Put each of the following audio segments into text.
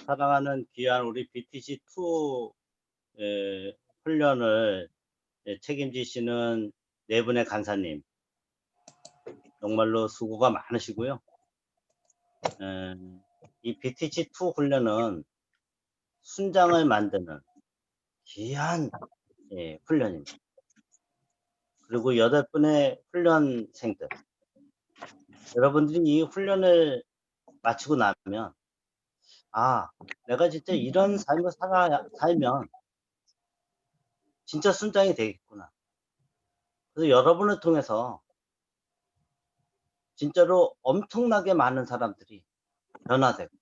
사랑하는 귀한 우리 BTC2 훈련을 책임지시는 네 분의 간사님, 정말로 수고가 많으시고요. 이 BTC2 훈련은 순장을 만드는 귀한 훈련입니다. 그리고 8분의 훈련생들, 여러분들이 이 훈련을 마치고 나면 내가 진짜 이런 삶을 살면 진짜 순장이 되겠구나. 그래서 여러분을 통해서 진짜로 엄청나게 많은 사람들이 변화되고,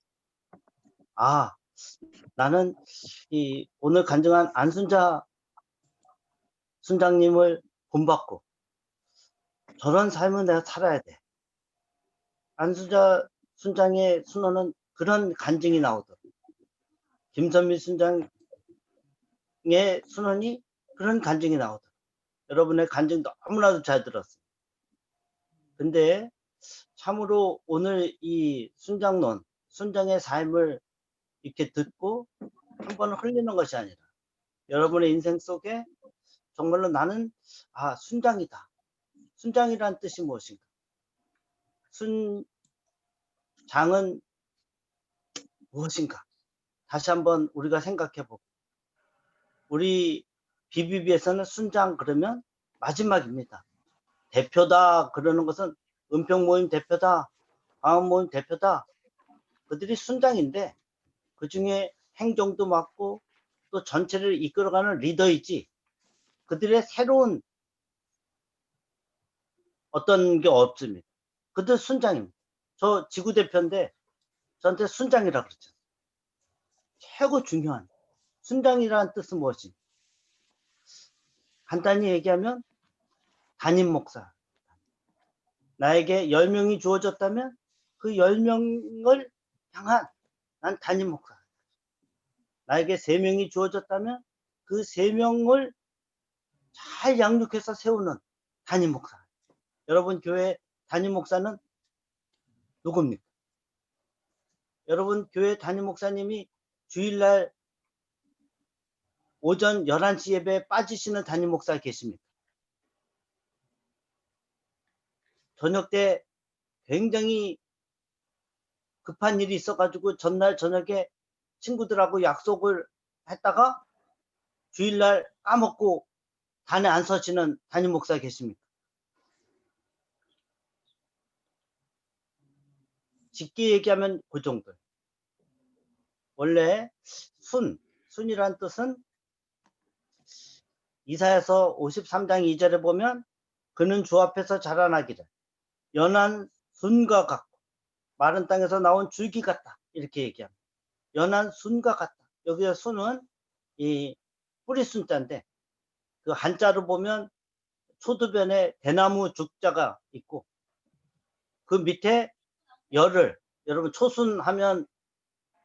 나는 오늘 간증한 안순자 순장님을 본받고 저런 삶을 내가 살아야 돼. 안순자 순장의 순원은 그런 간증이 나오더라고요. 김선미 순장의 순원이 그런 간증이 나오더라고요. 여러분의 간증 너무나도 잘 들었어요. 근데 참으로 오늘 이 순장론, 순장의 삶을 이렇게 듣고 한번 흘리는 것이 아니라 여러분의 인생 속에 정말로 나는 순장이다. 순장이란 뜻이 무엇인가? 순장은 무엇인가? 다시 한번 우리가 생각해보고, 우리 BBB에서는 순장 그러면 마지막입니다. 대표다 그러는 것은 은평 모임 대표다, 광원 모임 대표다. 그들이 순장인데 그 중에 행정도 맡고 또 전체를 이끌어가는 리더이지, 그들의 새로운 어떤 게 없습니다. 그들 순장입니다. 저 지구대표인데 저한테 순장이라고 그러죠. 최고 중요한 순장이라는 뜻은 무엇인가? 간단히 얘기하면 담임 목사. 나에게 10명이 주어졌다면 그 10명을 향한 난 담임 목사. 나에게 3명이 주어졌다면 그 3명을 잘 양육해서 세우는 담임 목사. 여러분 교회 담임 목사는 누굽니까? 여러분 교회 담임 목사님이 주일날 오전 11시 예배에 빠지시는 담임 목사 계십니까? 저녁 때 굉장히 급한 일이 있어가지고 전날 저녁에 친구들하고 약속을 했다가 주일날 까먹고 단에 안 서시는 담임 목사 계십니까? 쉽게 얘기하면 그 정도. 원래 순이란 뜻은 이사야서 53장 2절에 보면 그는 주 앞에서 자라나기를 연한 순과 같고 마른 땅에서 나온 줄기 같다, 이렇게 얘기합니다. 연한 순과 같다. 여기서 순은 이 뿌리 순자인데 그 한자로 보면 초두변에 대나무 죽자가 있고 그 밑에 열을, 여러분 초순하면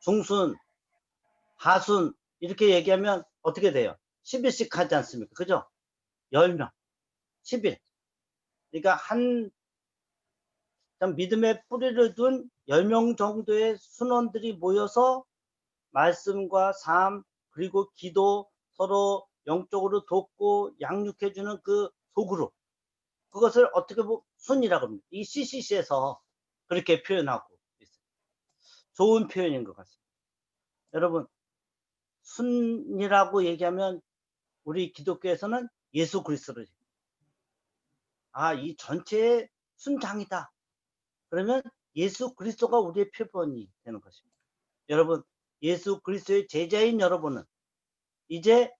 중순, 하순 이렇게 얘기하면 어떻게 돼요? 10일씩 하지 않습니까? 그죠? 10명, 10일. 그러니까 한 믿음의 뿌리를 둔 10명 정도의 순원들이 모여서 말씀과 삶 그리고 기도, 서로 영적으로 돕고 양육해주는 그 소그룹, 그것을 어떻게 보면 순이라고 합니다. 이 CCC에서 그렇게 표현하고 있어요. 좋은 표현인 것 같습니다. 여러분, 순이라고 얘기하면 우리 기독교에서는 예수 그리스도를, 이 전체의 순장이다. 그러면 예수 그리스도가 우리의 표본이 되는 것입니다. 여러분, 예수 그리스도의 제자인 여러분은 이제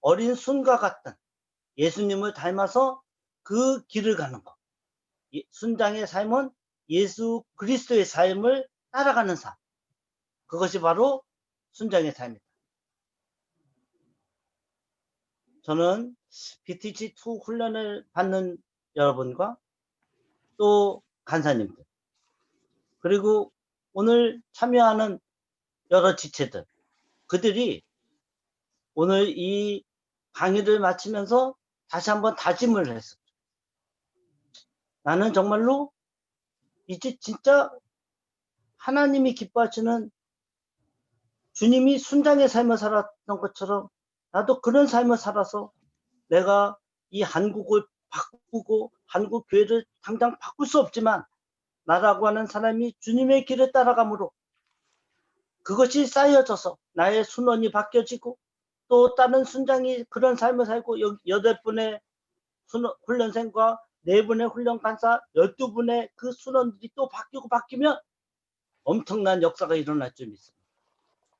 어린 순과 같은 예수님을 닮아서 그 길을 가는 것. 순장의 삶은 예수 그리스도의 삶을 따라가는 삶. 그것이 바로 순장의 삶이다. 저는 BTC2 훈련을 받는 여러분과 또 간사님들, 그리고 오늘 참여하는 여러 지체들, 그들이 오늘 이 강의를 마치면서 다시 한번 다짐을 했어요. 나는 정말로 이제 진짜 하나님이 기뻐하시는 주님이 순장의 삶을 살았던 것처럼 나도 그런 삶을 살아서 내가 이 한국을 바꾸고 한국 교회를 당장 바꿀 수 없지만 나라고 하는 사람이 주님의 길을 따라감으로 그것이 쌓여져서 나의 순원이 바뀌어지고 또 다른 순장이 그런 삶을 살고 8분의 훈련생과 4분의 훈련 간사 12분의 그 순원들이 또 바뀌면 엄청난 역사가 일어날 줄 믿습니다.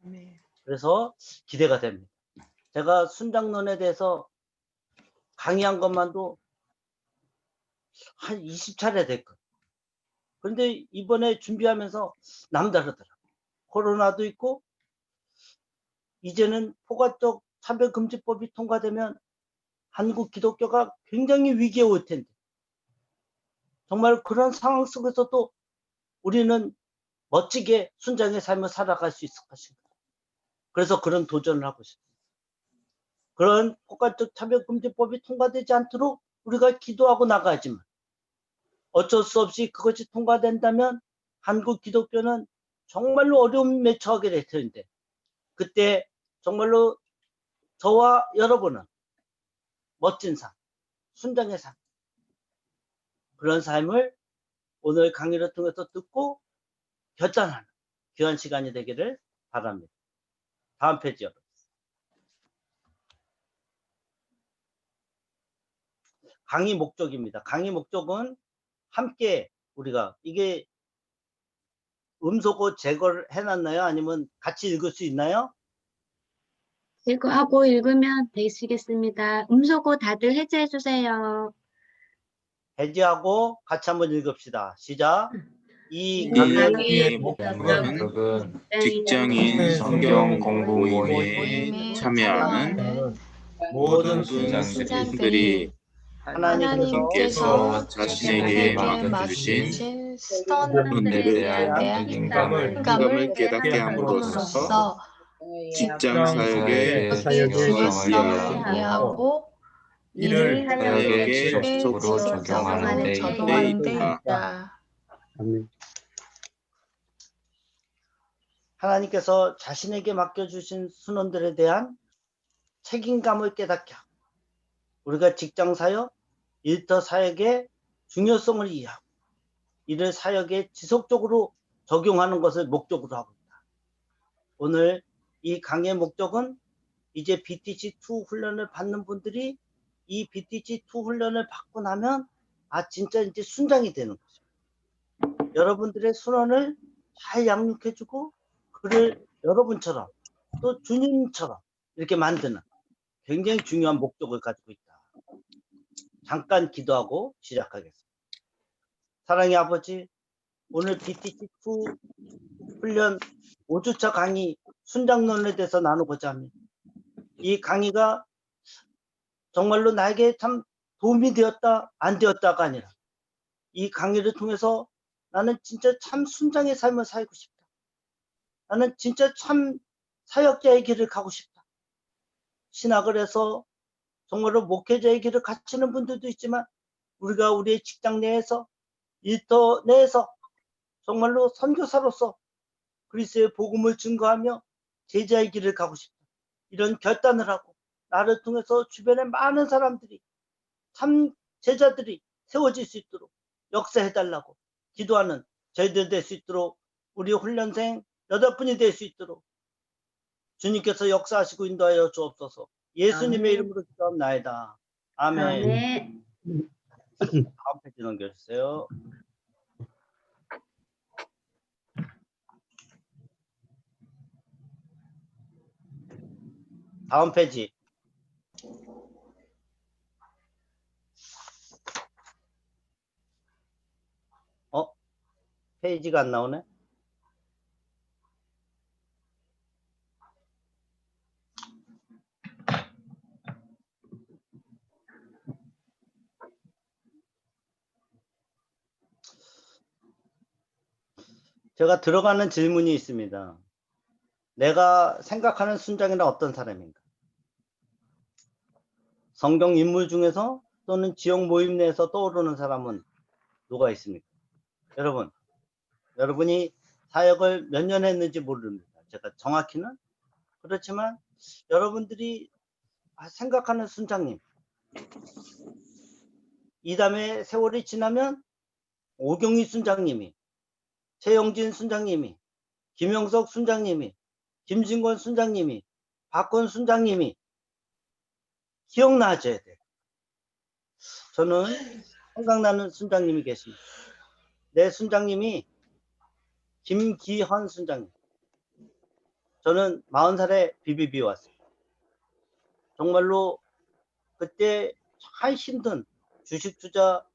네. 그래서 기대가 됩니다. 제가 순장론에 대해서 강의한 것만도 한 20차례 됐거든요. 그런데 이번에 준비하면서 남다르더라고요. 코로나도 있고 이제는 포괄적 차별금지법이 통과되면 한국 기독교가 굉장히 위기에 올 텐데 정말 그런 상황 속에서도 우리는 멋지게 순장의 삶을 살아갈 수 있을 것인가. 그래서 그런 도전을 하고 싶습니다. 그런 포괄적 차별금지법이 통과되지 않도록 우리가 기도하고 나가야지만 어쩔 수 없이 그것이 통과된다면 한국 기독교는 정말로 어려움에 처하게 될 텐데 그때 정말로 저와 여러분은 멋진 삶, 순장의 삶 그런 삶을 오늘 강의를 통해서 듣고 결단하는 귀한 시간이 되기를 바랍니다. 다음 페이지 여러분. 강의 목적입니다. 강의 목적은 함께 우리가 이게 음소거 제거를 해놨나요? 아니면 같이 읽을 수 있나요? 제거하고 읽으면 되시겠습니다. 음소거 다들 해제해 주세요. 해제하고 같이 한번 읽읍시다. 시작. 이 강의의 목적은 직장인 성경 공부 모임에 참여하는 모든 순장들이 하나님께서 자신에게 맡겨주신 수련에 대한 책임감을 깨닫게 함으로써 직장 사역에 적성을 이해하고 이를 사역에 지속적으로 적용하는 데 있다. 하나님께서 자신에게 맡겨주신 순원들에 대한 책임감을 깨닫게 하고 우리가 직장 사역, 일터 사역의 중요성을 이해하고 이를 사역에 지속적으로 적용하는 것을 목적으로 하고 있다. 오늘 이 강의 목적은 이제 BTC2 훈련을 받는 분들이 이 BTC2 훈련을 받고 나면 진짜 이제 순장이 되는 거죠. 여러분들의 순원을 잘 양육해주고 그를 여러분처럼 또 주님처럼 이렇게 만드는 굉장히 중요한 목적을 가지고 있다. 잠깐 기도하고 시작하겠습니다. 사랑의 아버지, 오늘 BTC2 훈련 5주차 강의 순장론에 대해서 나누고자 합니다. 이 강의가 정말로 나에게 참 도움이 되었다, 안 되었다가 아니라 이 강의를 통해서 나는 진짜 참 순장의 삶을 살고 싶다. 나는 진짜 참 사역자의 길을 가고 싶다. 신학을 해서 정말로 목회자의 길을 갖추는 분들도 있지만 우리가 우리의 직장 내에서 일터 내에서 정말로 선교사로서 그리스도의 복음을 증거하며 제자의 길을 가고 싶다. 이런 결단을 하고 나를 통해서 주변에 많은 사람들이 참 제자들이 세워질 수 있도록 역사해달라고 기도하는 저희들 될 수 있도록 우리 훈련생 8분이 될 수 있도록 주님께서 역사하시고 인도하여 주옵소서. 예수님의 이름으로 기도합나이다. 아멘. 다음 페이지 넘겨주세요. 다음 페이지. 페이지가 안 나오네. 제가 들어가는 질문이 있습니다. 내가 생각하는 순장이란 어떤 사람인가? 성경 인물 중에서 또는 지역 모임 내에서 떠오르는 사람은 누가 있습니까? 여러분이 사역을 몇 년 했는지 모릅니다. 제가 정확히는 그렇지만 여러분들이 생각하는 순장님, 이 다음에 세월이 지나면 오경희 순장님이, 최영진 순장님이, 김영석 순장님이, 김진권 순장님이, 박건 순장님이 기억나줘야 돼요. 저는 생각나는 순장님이 계십니다. 내 순장님이 김기헌 순장님. 저는 40살에 BBB 왔어요. 정말로 그때 참 힘든 주식 투자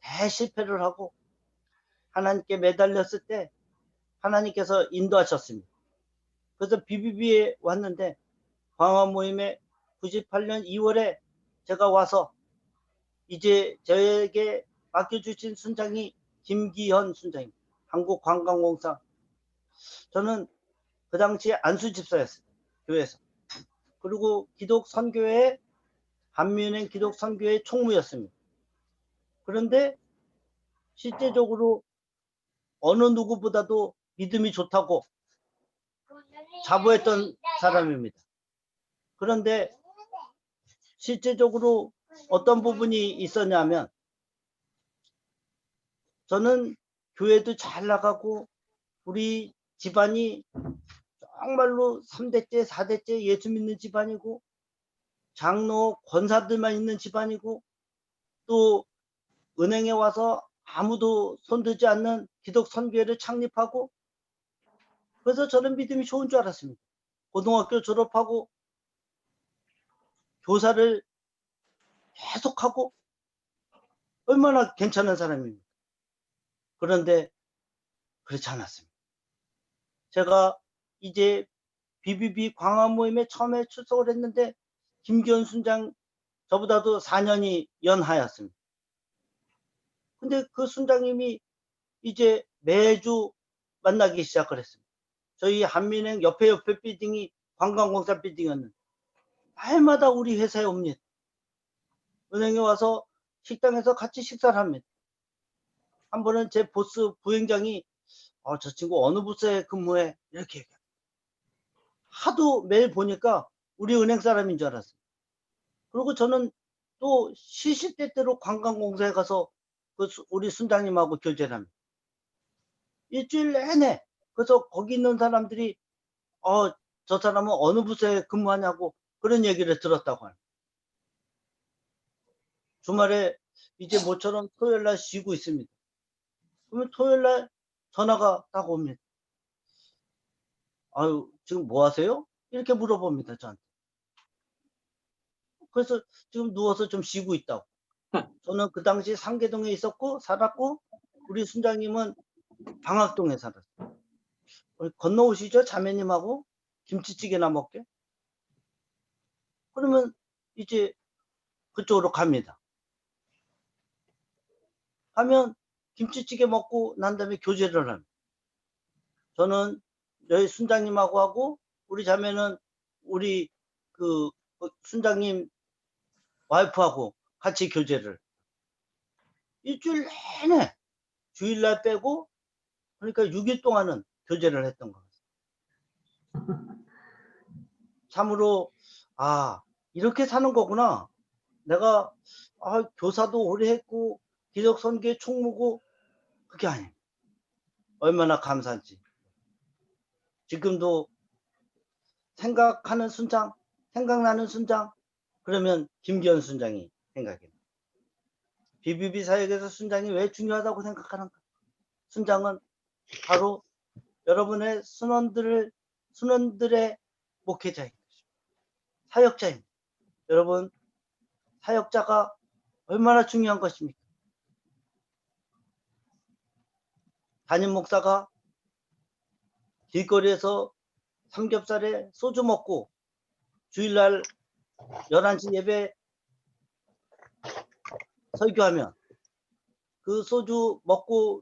대실패를 하고 하나님께 매달렸을 때 하나님께서 인도하셨습니다. 그래서 BBB에 왔는데 광화 모임에 98년 2월에 제가 와서 이제 저에게 맡겨주신 순장이 김기현 순장입니다. 한국관광공사. 저는 그 당시에 안수집사였어요. 교회에서. 그리고 기독선교회 한미은행 기독선교회 총무였습니다. 그런데 실제적으로 어느 누구보다도 믿음이 좋다고 자부했던 사람입니다. 그런데 실제적으로 어떤 부분이 있었냐면 저는 교회도 잘 나가고 우리 집안이 정말로 3대째 4대째 예수 믿는 집안이고 장로 권사들만 있는 집안이고 또 은행에 와서 아무도 손들지 않는 기독선교회를 창립하고 그래서 저는 믿음이 좋은 줄 알았습니다. 고등학교 졸업하고 교사를 계속하고 얼마나 괜찮은 사람입니까? 그런데 그렇지 않았습니다. 제가 이제 BBB 광화 모임에 처음에 출석을 했는데 김기현 순장 저보다도 4년이 연하였습니다. 근데 그 순장님이 이제 매주 만나기 시작을 했습니다. 저희 한민행 옆에 빌딩이 관광공사 빌딩이었는데 날마다 우리 회사에 옵니다. 은행에 와서 식당에서 같이 식사를 합니다. 한 번은 제 보스 부행장이 저 친구 어느 부서에 근무해? 이렇게 얘기합니다. 하도 매일 보니까 우리 은행 사람인 줄 알았어요. 그리고 저는 또 시시때때로 관광공사에 가서 우리 순장님하고 교제를 합니다. 일주일 내내. 그래서 거기 있는 사람들이 저 사람은 어느 부서에 근무하냐고 그런 얘기를 들었다고 합니다. 주말에 이제 모처럼 토요일날 쉬고 있습니다. 그러면 토요일날 전화가 딱 옵니다. 아유, 지금 뭐 하세요? 이렇게 물어봅니다, 저한테. 그래서 지금 누워서 좀 쉬고 있다고. 저는 그 당시 상계동에 있었고 살았고 우리 순장님은 방학동에 살았어요. 건너오시죠, 자매님하고 김치찌개나 먹게. 그러면 이제 그쪽으로 갑니다. 가면 김치찌개 먹고 난 다음에 교제를 합니다. 저는 여기 순장님하고 하고 우리 자매는 우리 그 순장님 와이프하고 같이 교제를 일주일 내내 주일날 빼고 그러니까 6일 동안은 교제를 했던 것 같아요. 참으로 이렇게 사는 거구나. 내가 교사도 오래 했고 기독선교회 총무고 그게 아니에요. 얼마나 감사한지. 지금도 생각하는 순장, 생각나는 순장, 그러면 김기현 순장이 생각이 나요. BBB 사역에서 순장이 왜 중요하다고 생각하는가? 순장은 바로 여러분의 순원들의 목회자인 것입니다. 사역자입니다. 여러분, 사역자가 얼마나 중요한 것입니까? 담임 목사가 길거리에서 삼겹살에 소주 먹고 주일날 11시 예배 설교하면 그 소주 먹고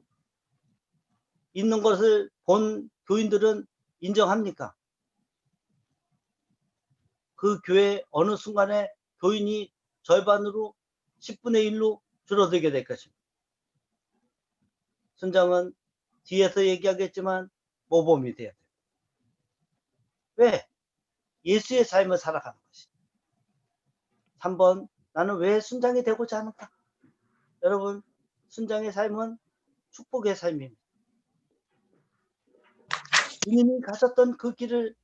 있는 것을 본 교인들은 인정합니까? 그 교회 어느 순간에 교인이 절반으로 10분의 1로 줄어들게 될 것입니다. 순장은 뒤에서 얘기하겠지만 모범이 돼야 돼요. 왜? 예수의 삶을 살아가는 것이. 3번, 나는 왜 순장이 되고자 하는가? 여러분, 순장의 삶은 축복의 삶입니다. 주님이 가셨던 그 길을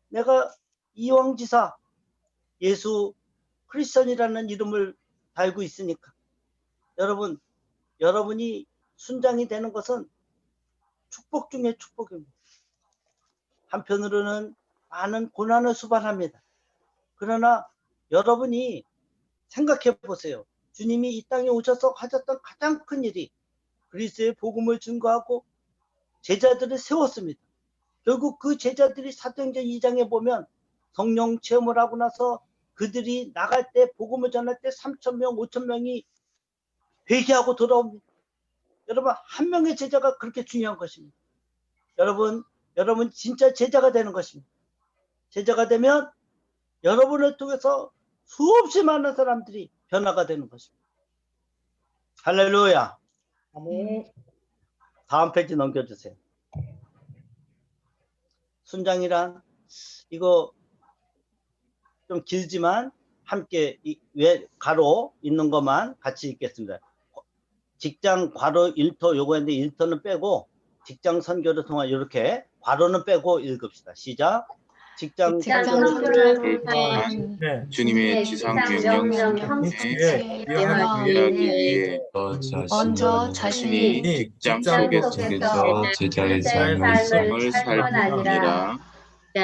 내가 이왕지사 예수 크리스천이라는 이름을 달고 있으니까 여러분, 여러분이 순장이 되는 것은 축복 중에 축복입니다. 한편으로는 많은 고난을 수반합니다. 그러나 여러분이 생각해 보세요. 주님이 이 땅에 오셔서 하셨던 가장 큰 일이 그리스도의 복음을 증거하고 제자들을 세웠습니다. 결국 그 제자들이 사도행전 2장에 보면 성령 체험을 하고 나서 그들이 나갈 때 복음을 전할 때 3,000명, 5,000명이 회개하고 돌아옵니다. 여러분, 한 명의 제자가 그렇게 중요한 것입니다. 여러분 진짜 제자가 되는 것입니다. 제자가 되면 여러분을 통해서 수없이 많은 사람들이 변화가 되는 것입니다. 할렐루야. 아멘. 다음 페이지 넘겨주세요. 순장이란 이거 좀 길지만 함께 왜 가로 있는 것만 같이 읽겠습니다. 직장 괄호 1토 요거인데 1토는 빼고 직장 선교를 통한 이렇게 괄호는 빼고 읽읍시다. 시작. 직장 선교를 통한 네. 주님의 지상 명령 성취에 이해하기 위해 먼저 자신이 직장 속에서 속에서 제자의 삶을 삶을 살뿐 아니라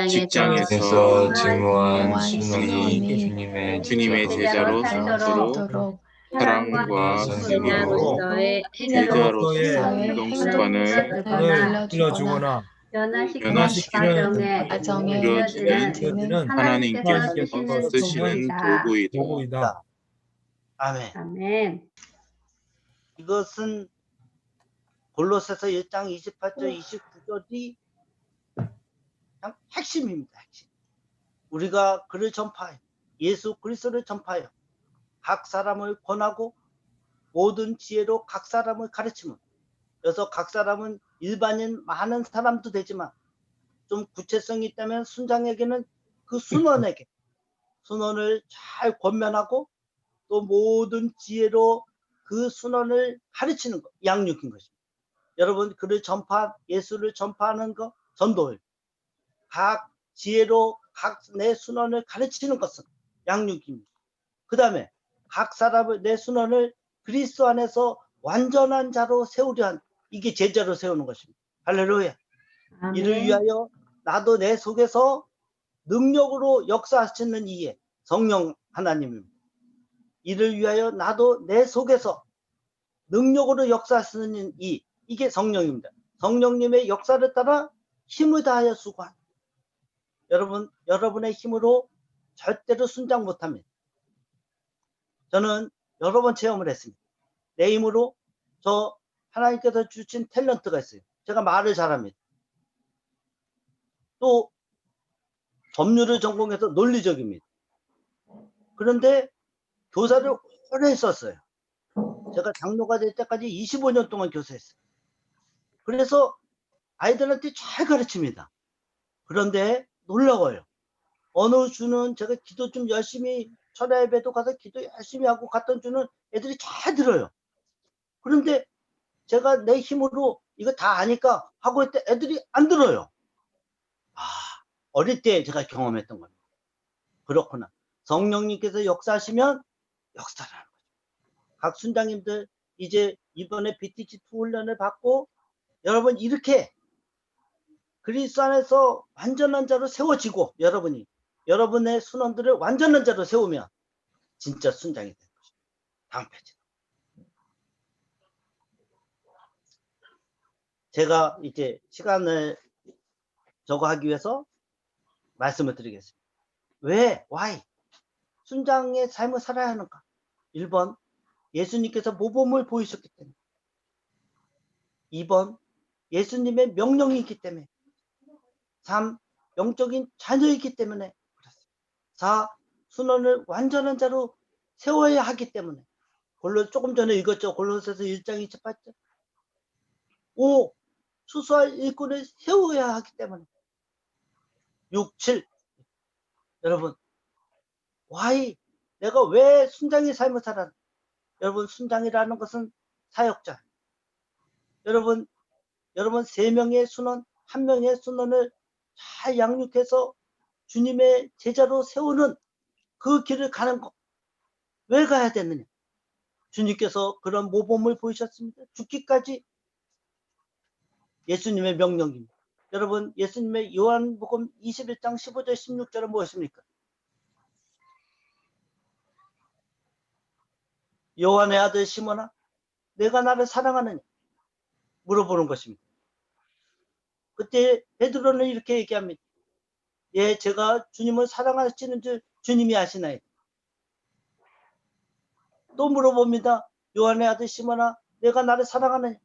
직장에서 증오한 순원이 주님의 주님의 제자로 삼도록 사랑과 선생님으로 제자로서의 행동 습관을 일러주거나 변화시키는 과정에 이루어지는 하나님께서 쓰시는 도구이다. 도구이다. 아멘. 아멘. 이것은 골로새서 1장 28절 29절이 그냥 핵심입니다. 핵심. 우리가 그를 전파하여 예수 그리스도를 전파하여 각 사람을 권하고 모든 지혜로 각 사람을 가르치면, 그래서 각 사람은 일반인 많은 사람도 되지만 좀 구체성이 있다면 순장에게는 그 순원에게 순원을 잘 권면하고 또 모든 지혜로 그 순원을 가르치는 것, 양육인 것입니다. 여러분, 그를 예수를 전파하는 것, 전도를 각 지혜로 각 내 순원을 가르치는 것은 양육입니다. 그 다음에 각 사람을 내 순원을 그리스도 안에서 완전한 자로 세우려 한, 이게 제자로 세우는 것입니다. 할렐루야. 아멘. 이를 위하여 나도 내 속에서 능력으로 역사하시는 이에 성령 하나님입니다. 이를 위하여 나도 내 속에서 능력으로 역사하시는 이게 성령입니다. 성령님의 역사를 따라 힘을 다하여 수고한. 여러분, 여러분의 힘으로 절대로 순장 못합니다. 저는 여러 번 체험을 했습니다. 내 힘으로 저 하나님께서 주신 탤런트가 있어요. 제가 말을 잘합니다. 또 법률을 전공해서 논리적입니다. 그런데 교사를 오래 했었어요. 제가 장로가 될 때까지 25년 동안 교사했어요. 그래서 아이들한테 잘 가르칩니다. 그런데 놀라워요. 어느 주는 제가 기도 좀 열심히, 철야 예배도 가서 기도 열심히 하고 갔던 주는 애들이 잘 들어요. 그런데 제가 내 힘으로 이거 다 아니까 하고 했을 때 애들이 안 들어요. 어릴 때 제가 경험했던 겁니다. 그렇구나. 성령님께서 역사하시면 역사를 하는 거죠. 각 순장님들 이제 이번에 BTG2 훈련을 받고 여러분 이렇게 그리스도 안에서 완전한 자로 세워지고, 여러분이 여러분의 순원들을 완전한 자로 세우면 진짜 순장이 되는 것입니다. 다음 페이지. 제가 이제 시간을 저거 하기 위해서 말씀을 드리겠습니다. 왜? Why? 순장의 삶을 살아야 하는가? 1번, 예수님께서 모범을 보이셨기 때문에. 2번, 예수님의 명령이 있기 때문에. 3, 영적인 자녀이기 때문에. 4, 순원을 완전한 자로 세워야 하기 때문에. 조금 전에 읽었죠. 골로새서 1장 28절. 5, 수수할 일꾼을 세워야 하기 때문에. 6, 7. 여러분, why? 내가 왜 순장의 삶을 살아? 여러분, 순장이라는 것은 사역자. 여러분 3명의 순원, 1명의 순원을 잘 양육해서 주님의 제자로 세우는 그 길을 가는 거. 왜 가야 되느냐? 주님께서 그런 모범을 보이셨습니다. 죽기까지. 예수님의 명령입니다. 여러분, 예수님의 요한복음 21장 15절 16절은 무엇입니까? 요한의 아들 시몬아, 내가 나를 사랑하느냐? 물어보는 것입니다. 그때 베드로는 이렇게 얘기합니다. 예, 제가 주님을 사랑하시는 줄 주님이 아시나이다. 또 물어봅니다. 요한의 아들 시몬아, 내가 나를 사랑하느냐?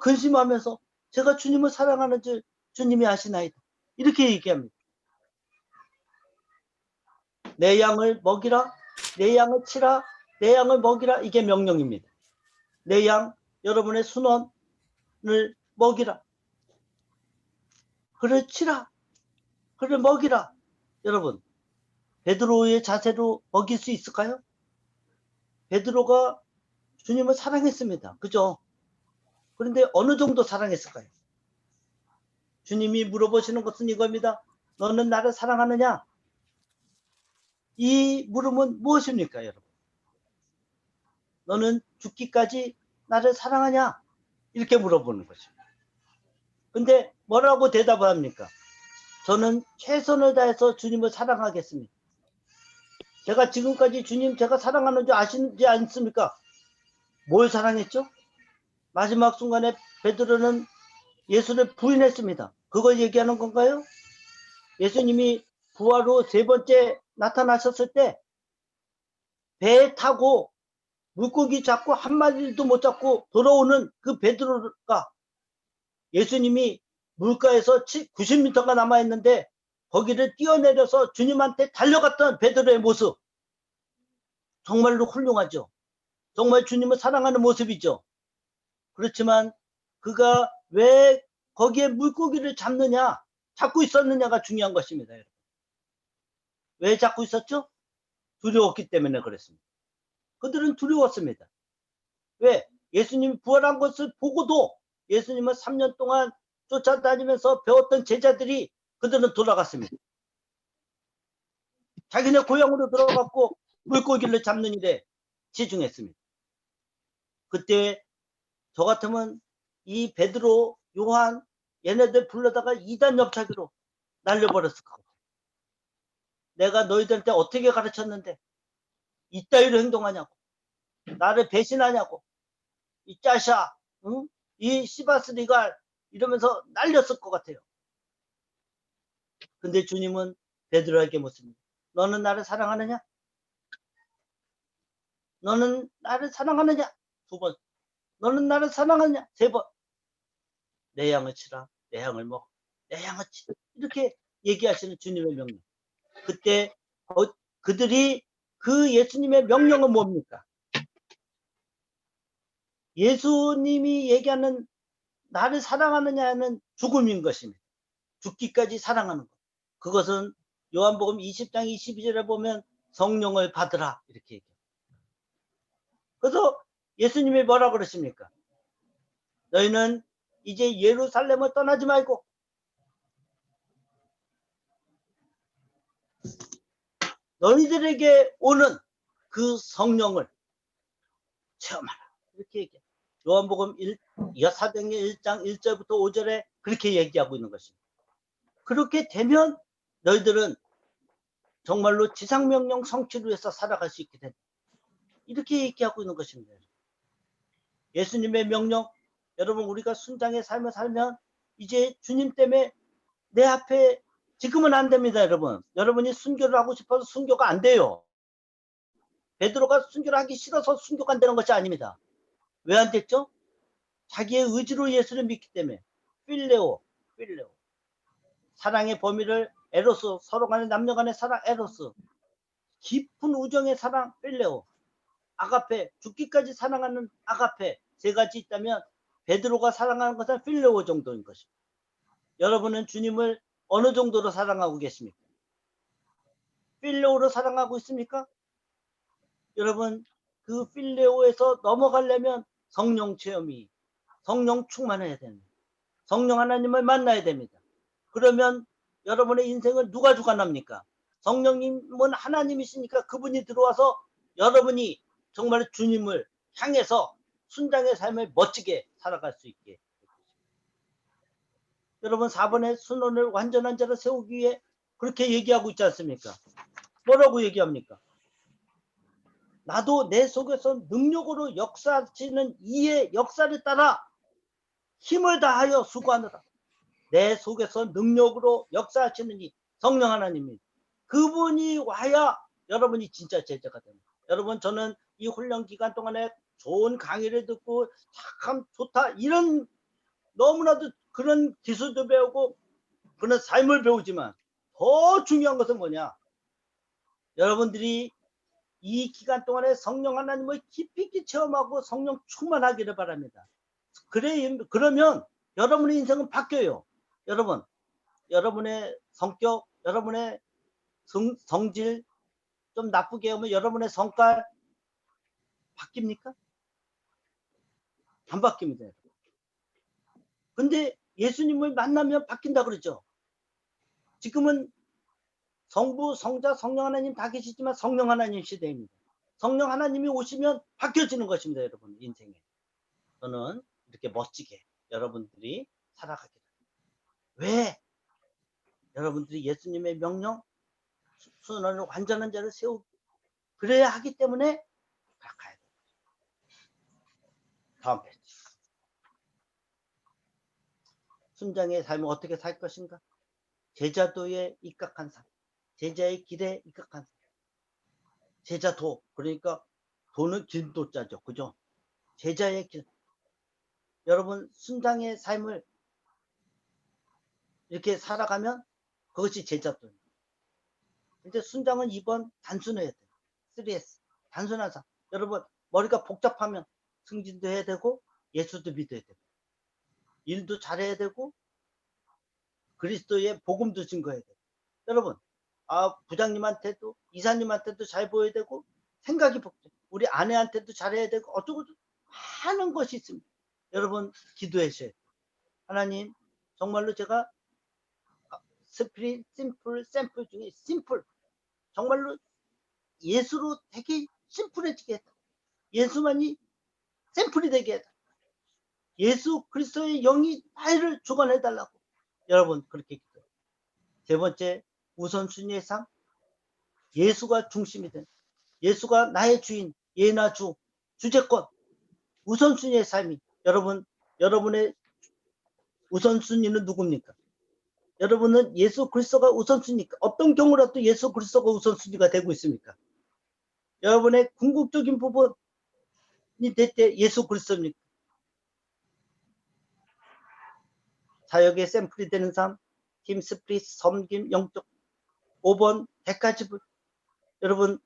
근심하면서 제가 주님을 사랑하는 줄 주님이 아시나이다. 이렇게 얘기합니다. 내 양을 먹이라, 내 양을 치라, 내 양을 먹이라. 이게 명령입니다. 내 양, 여러분의 순원을 먹이라. 그를 치라. 그를 먹이라. 여러분, 베드로의 자세로 먹일 수 있을까요? 베드로가 주님을 사랑했습니다. 그죠? 그런데 어느 정도 사랑했을까요? 주님이 물어보시는 것은 이겁니다. 너는 나를 사랑하느냐? 이 물음은 무엇입니까, 여러분? 너는 죽기까지 나를 사랑하냐? 이렇게 물어보는 거죠. 근데 뭐라고 대답을 합니까? 저는 최선을 다해서 주님을 사랑하겠습니다. 제가 지금까지 주님 제가 사랑하는 줄 아시지 않습니까? 뭘 사랑했죠? 마지막 순간에 베드로는 예수를 부인했습니다. 그걸 얘기하는 건가요? 예수님이 부활 후 3번째 나타나셨을 때 배에 타고 물고기 잡고 한 마리도 못 잡고 돌아오는 그 베드로가 예수님이 물가에서 90m가 남아있는데 거기를 뛰어내려서 주님한테 달려갔던 베드로의 모습, 정말로 훌륭하죠. 정말 주님을 사랑하는 모습이죠. 그렇지만 그가 왜 거기에 물고기를 잡고 있었느냐가 중요한 것입니다. 왜 잡고 있었죠? 두려웠기 때문에 그랬습니다. 그들은 두려웠습니다. 왜? 예수님이 부활한 것을 보고도 예수님을 3년 동안 쫓아다니면서 배웠던 제자들이 그들은 돌아갔습니다. 자기네 고향으로 들어갔고 물고기를 잡는 일에 치중했습니다. 그때 저 같으면 이 베드로, 요한 얘네들 불러다가 이단 옆차기로 날려버렸을 것 같아요. 내가 너희들한테 어떻게 가르쳤는데 이따위로 행동하냐고, 나를 배신하냐고, 이 짜샤, 응? 이 시바스리가 이러면서 날렸을 것 같아요. 근데 주님은 베드로에게 묻습니다. 너는 나를 사랑하느냐? 너는 나를 사랑하느냐? 2번. 너는 나를 사랑하느냐? 3번. 내 양을 치라. 내 양을 먹어. 내 양을 치라. 이렇게 얘기하시는 주님의 명령. 그때 그들이 그 예수님의 명령은 뭡니까? 예수님이 얘기하는 나를 사랑하느냐는 죽음인 것입니다. 죽기까지 사랑하는 것. 그것은 요한복음 20장 22절에 보면 성령을 받으라 이렇게 얘기해요. 그래서 예수님이 뭐라 그러십니까? 너희는 이제 예루살렘을 떠나지 말고 너희들에게 오는 그 성령을 체험하라. 이렇게 얘기해요. 요한복음 4장의 1장 1절부터 5절에 그렇게 얘기하고 있는 것입니다. 그렇게 되면 너희들은 정말로 지상명령 성취를 위해서 살아갈 수 있게 된다. 이렇게 얘기하고 있는 것입니다. 예수님의 명령, 여러분 우리가 순장의 삶을 살면 이제 주님 때문에 내 앞에 지금은 안 됩니다. 여러분이 순교를 하고 싶어서 순교가 안 돼요. 베드로가 순교를 하기 싫어서 순교가 안 되는 것이 아닙니다. 왜 안 됐죠? 자기의 의지로 예수를 믿기 때문에. 필레오. 사랑의 범위를 에로스, 서로 간의 남녀 간의 사랑 에로스, 깊은 우정의 사랑 필레오, 아가페, 죽기까지 사랑하는 아가페, 3가지 있다면 베드로가 사랑하는 것은 필레오 정도인 것입니다. 여러분은 주님을 어느 정도로 사랑하고 계십니까? 필레오로 사랑하고 있습니까? 여러분, 그 필레오에서 넘어가려면 성령 체험이, 성령 충만해야 됩니다. 성령 하나님을 만나야 됩니다. 그러면 여러분의 인생을 누가 주관합니까? 성령님은 하나님이시니까 그분이 들어와서 여러분이 정말 주님을 향해서 순장의 삶을 멋지게 살아갈 수 있게. 여러분 4번의 순원을 완전한 자로 세우기 위해 그렇게 얘기하고 있지 않습니까? 뭐라고 얘기합니까? 나도 내 속에서 능력으로 역사하시는 이의 역사를 따라 힘을 다하여 수고하느라. 내 속에서 능력으로 역사하시는 이 성령 하나님이, 그분이 와야 여러분이 진짜 제자가 됩니다. 여러분, 저는 이 훈련 기간 동안에 좋은 강의를 듣고 참 좋다 이런 너무나도 그런 기술도 배우고 그런 삶을 배우지만 더 중요한 것은 뭐냐? 여러분들이 이 기간 동안에 성령 하나님을 깊이 있게 체험하고 성령 충만하기를 바랍니다. 그러면 여러분의 인생은 바뀌어요. 여러분, 여러분의 성격, 여러분의 성질 좀 나쁘게 하면 여러분의 성깔 바뀝니까? 안 바뀝니다. 근데 예수님을 만나면 바뀐다 그러죠. 지금은 성부, 성자, 성령 하나님 다 계시지만 성령 하나님 시대입니다. 성령 하나님이 오시면 바뀌어지는 것입니다. 여러분 인생에. 저는 이렇게 멋지게 여러분들이 살아가기를. 왜? 여러분들이 예수님의 명령, 순원을 완전한 자를 세우고 그래야 하기 때문에 가야 돼요. 다음 페이지. 순장의 삶을 어떻게 살 것인가? 제자도에 입각한 삶. 제자의 길에 입각한 삶. 제자도, 그러니까 도는 길도자죠. 그죠? 제자의 길. 여러분 순장의 삶을 이렇게 살아가면 그것이 제자도입니다. 근데 순장은 2번 단순해야 돼요. 3S. 단순한 삶. 여러분 머리가 복잡하면 승진도 해야 되고 예수도 믿어야 되고 일도 잘해야 되고 그리스도의 복음도 증거해야 되고. 여러분 부장님한테도 이사님한테도 잘 보여야 되고 생각이 복잡. 우리 아내한테도 잘해야 되고 어쩌고 많은 것이 있습니다. 여러분 기도하셔야 돼요. 하나님 정말로 제가 스피릿 심플 샘플 중에 심플 정말로 예수로 되게 심플해지게 했다. 예수만이 샘플이 되게 했다. 예수 그리스도의 영이 나를 주관해 달라고. 여러분 그렇게 기도해요. 세 번째 우선순위의 삶. 예수가 중심이 된, 예수가 나의 주인, 예나 주, 주제권, 우선순위의 삶이. 여러분, 여러분의 우선순위는 누굽니까? 여러분은 예수 그리스도가 우선순위니까 어떤 경우라도 예수 그리스도가 우선순위가 되고 있습니까? 여러분의 궁극적인 부분이 될 때 예수 그리스도입니까? 사역의 샘플이 되는 삶, 팀 스프릿, 섬김, 영적. 5번 대가지불. 여러분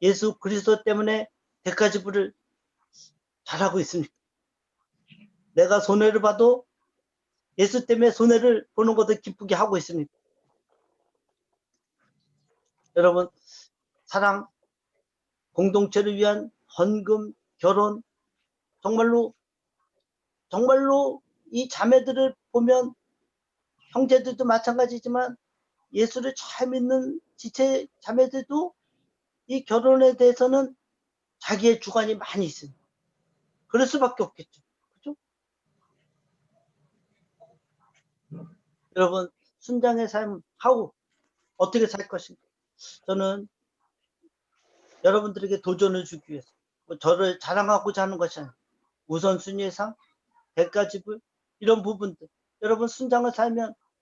예수 그리스도 때문에 대가지불을 잘하고 있습니까? 내가 손해를 봐도 예수 때문에 손해를 보는 것도 기쁘게 하고 있습니다. 여러분 사랑, 공동체를 위한 헌금, 결혼, 정말로 이 자매들을 보면 형제들도 마찬가지지만 예수를 잘 믿는 지체 자매들도 이 결혼에 대해서는 자기의 주관이 많이 있습니다. 그럴 수밖에 없겠죠. 그죠? 여러분 순장의 삶 하고 어떻게 살 것인가? 저는 여러분들에게 도전을 주기 위해서 저를 자랑하고자 하는 것이 아니라 우선순위의 삶, 대가지불 이런 부분들. 여러분 순장을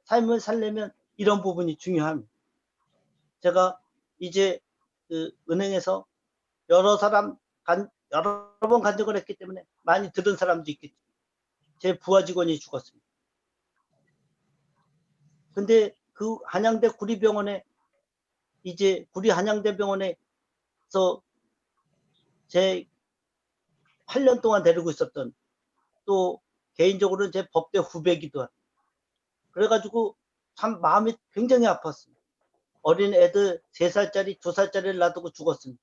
삶을 살려면 이런 부분이 중요합니다. 제가 이제 그 은행에서 여러 번 간증을 했기 때문에 많이 들은 사람도 있겠죠. 제 부하 직원이 죽었습니다. 근데 그 한양대 구리병원에 이제 구리 한양대 병원에서 제 8년 동안 데리고 있었던 또 개인적으로는 제 법대 후배기도 한. 그래가지고 참 마음이 굉장히 아팠습니다. 어린 애들 3살짜리, 2살짜리를 놔두고 죽었습니다.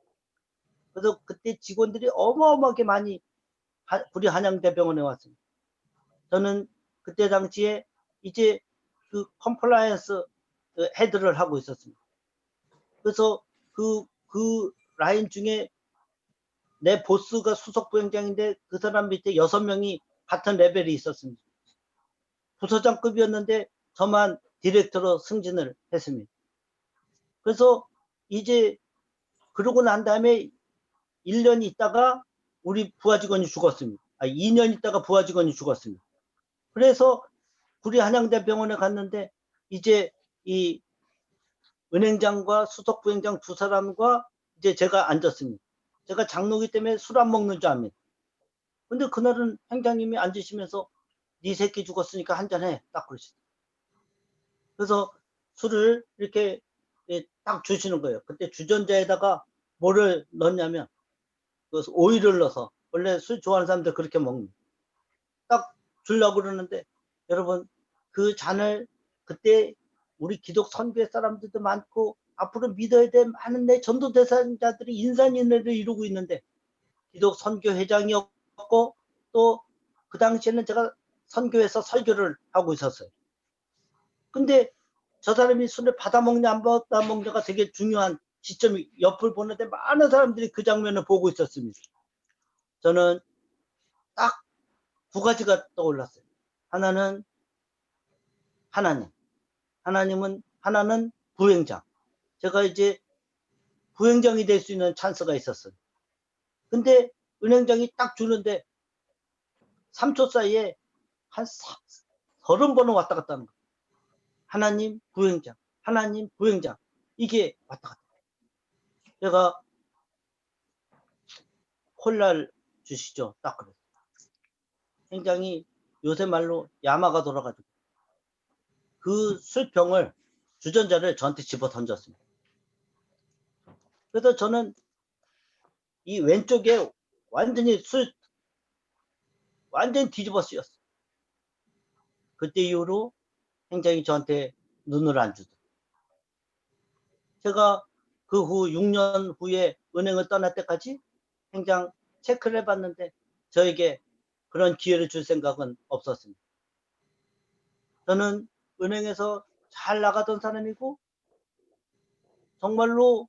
그래서 그때 직원들이 어마어마하게 많이 우리 한양대병원에 왔습니다. 저는 그때 당시에 이제 그 컴플라이언스 헤드를 하고 있었습니다. 그래서 그 라인 중에 내 보스가 수석부행장인데 그 사람 밑에 6명이 같은 레벨이 있었습니다. 부서장급이었는데 저만 디렉터로 승진을 했습니다. 그래서 이제 그러고 난 다음에 1년 있다가 우리 부하 직원이 죽었습니다. 2년 있다가 부하 직원이 죽었습니다. 그래서 우리 한양대병원에 갔는데 이제 이 은행장과 수석부행장 2사람과 이제 제가 앉았습니다. 제가 장로기 때문에 술 안 먹는 줄 압니다. 근데 그날은 행장님이 앉으시면서 네 새끼 죽었으니까 한잔해 딱 그러시더라고요. 그래서 술을 이렇게 딱 주시는 거예요. 그때 주전자에다가 뭐를 넣냐면 오일을 넣어서, 원래 술 좋아하는 사람들 그렇게 먹는, 딱 주려고 그러는데, 여러분 그 잔을, 그때 우리 기독 선교회 사람들도 많고 앞으로 믿어야 될 많은 내 전도 대상자들이 인산인해를 이루고 있는데 기독 선교회장이었고 또 그 당시에는 제가 선교회에서 설교를 하고 있었어요. 근데 저 사람이 술을 받아먹냐 안 받아먹냐가 되게 중요한 시점이, 옆을 보는데 많은 사람들이 그 장면을 보고 있었습니다. 저는 딱 2가지가 떠올랐어요. 하나는 하나님, 하나는 부행장. 제가 이제 부행장이 될 수 있는 찬스가 있었어요. 근데 은행장이 딱 주는데 3초 사이에 한 30번은 왔다 갔다 하는 거예요. 하나님 부행장, 하나님 부행장, 이게 왔다 갔다. 제가 콜라를 주시죠. 딱 그랬어요. 행장이 요새 말로 야마가 돌아가지고 그 술병을, 주전자를 저한테 집어 던졌습니다. 그래서 저는 이 왼쪽에 완전히 완전히 뒤집어 쓰였어요. 그때 이후로 행장이 저한테 눈을 안 주더라고요. 제가 그 후 6년 후에 은행을 떠날 때까지 행장 체크를 해봤는데 저에게 그런 기회를 줄 생각은 없었습니다. 저는 은행에서 잘 나가던 사람이고 정말로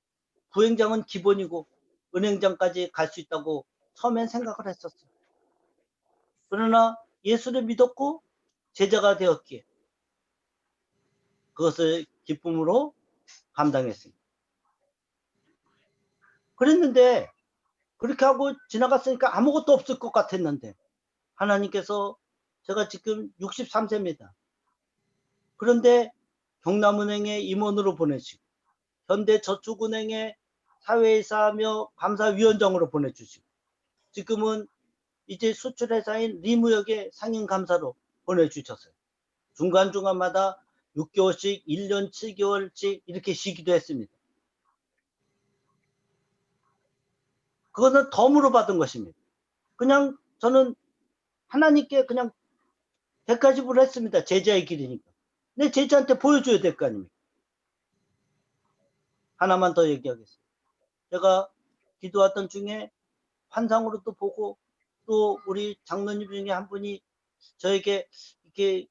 부행장은 기본이고 은행장까지 갈 수 있다고 처음엔 생각을 했었어요. 그러나 예수를 믿었고 제자가 되었기에 그것을 기쁨으로 감당했습니다. 그랬는데 그렇게 하고 지나갔으니까 아무것도 없을 것 같았는데 하나님께서, 제가 지금 63세입니다. 그런데 경남은행에 임원으로 보내시고 현대저축은행에 사회이사하며 감사위원장으로 보내주시고 지금은 이제 수출회사인 리무역의 상임감사로 보내주셨어요. 중간중간마다 6개월씩 1년 7개월씩 이렇게 쉬기도 했습니다. 그거는 덤으로 받은 것입니다. 그냥 저는 하나님께 그냥 대가집을 했습니다. 제자의 길이니까. 내 제자한테 보여줘야 될 거 아닙니까? 하나만 더 얘기하겠습니다. 제가 기도하던 중에 환상으로도 보고 또 우리 장로님 중에 한 분이 저에게 이렇게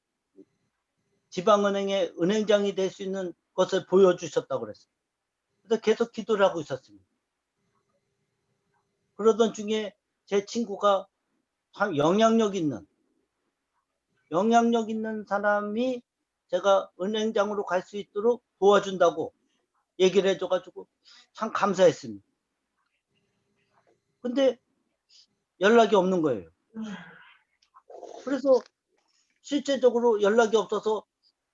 지방은행의 은행장이 될 수 있는 것을 보여주셨다고 그랬어요. 그래서 계속 기도를 하고 있었습니다. 그러던 중에 제 친구가 참 영향력 있는 사람이 제가 은행장으로 갈 수 있도록 도와준다고 얘기를 해줘가지고 참 감사했습니다. 근데 연락이 없는 거예요. 그래서 실제적으로 연락이 없어서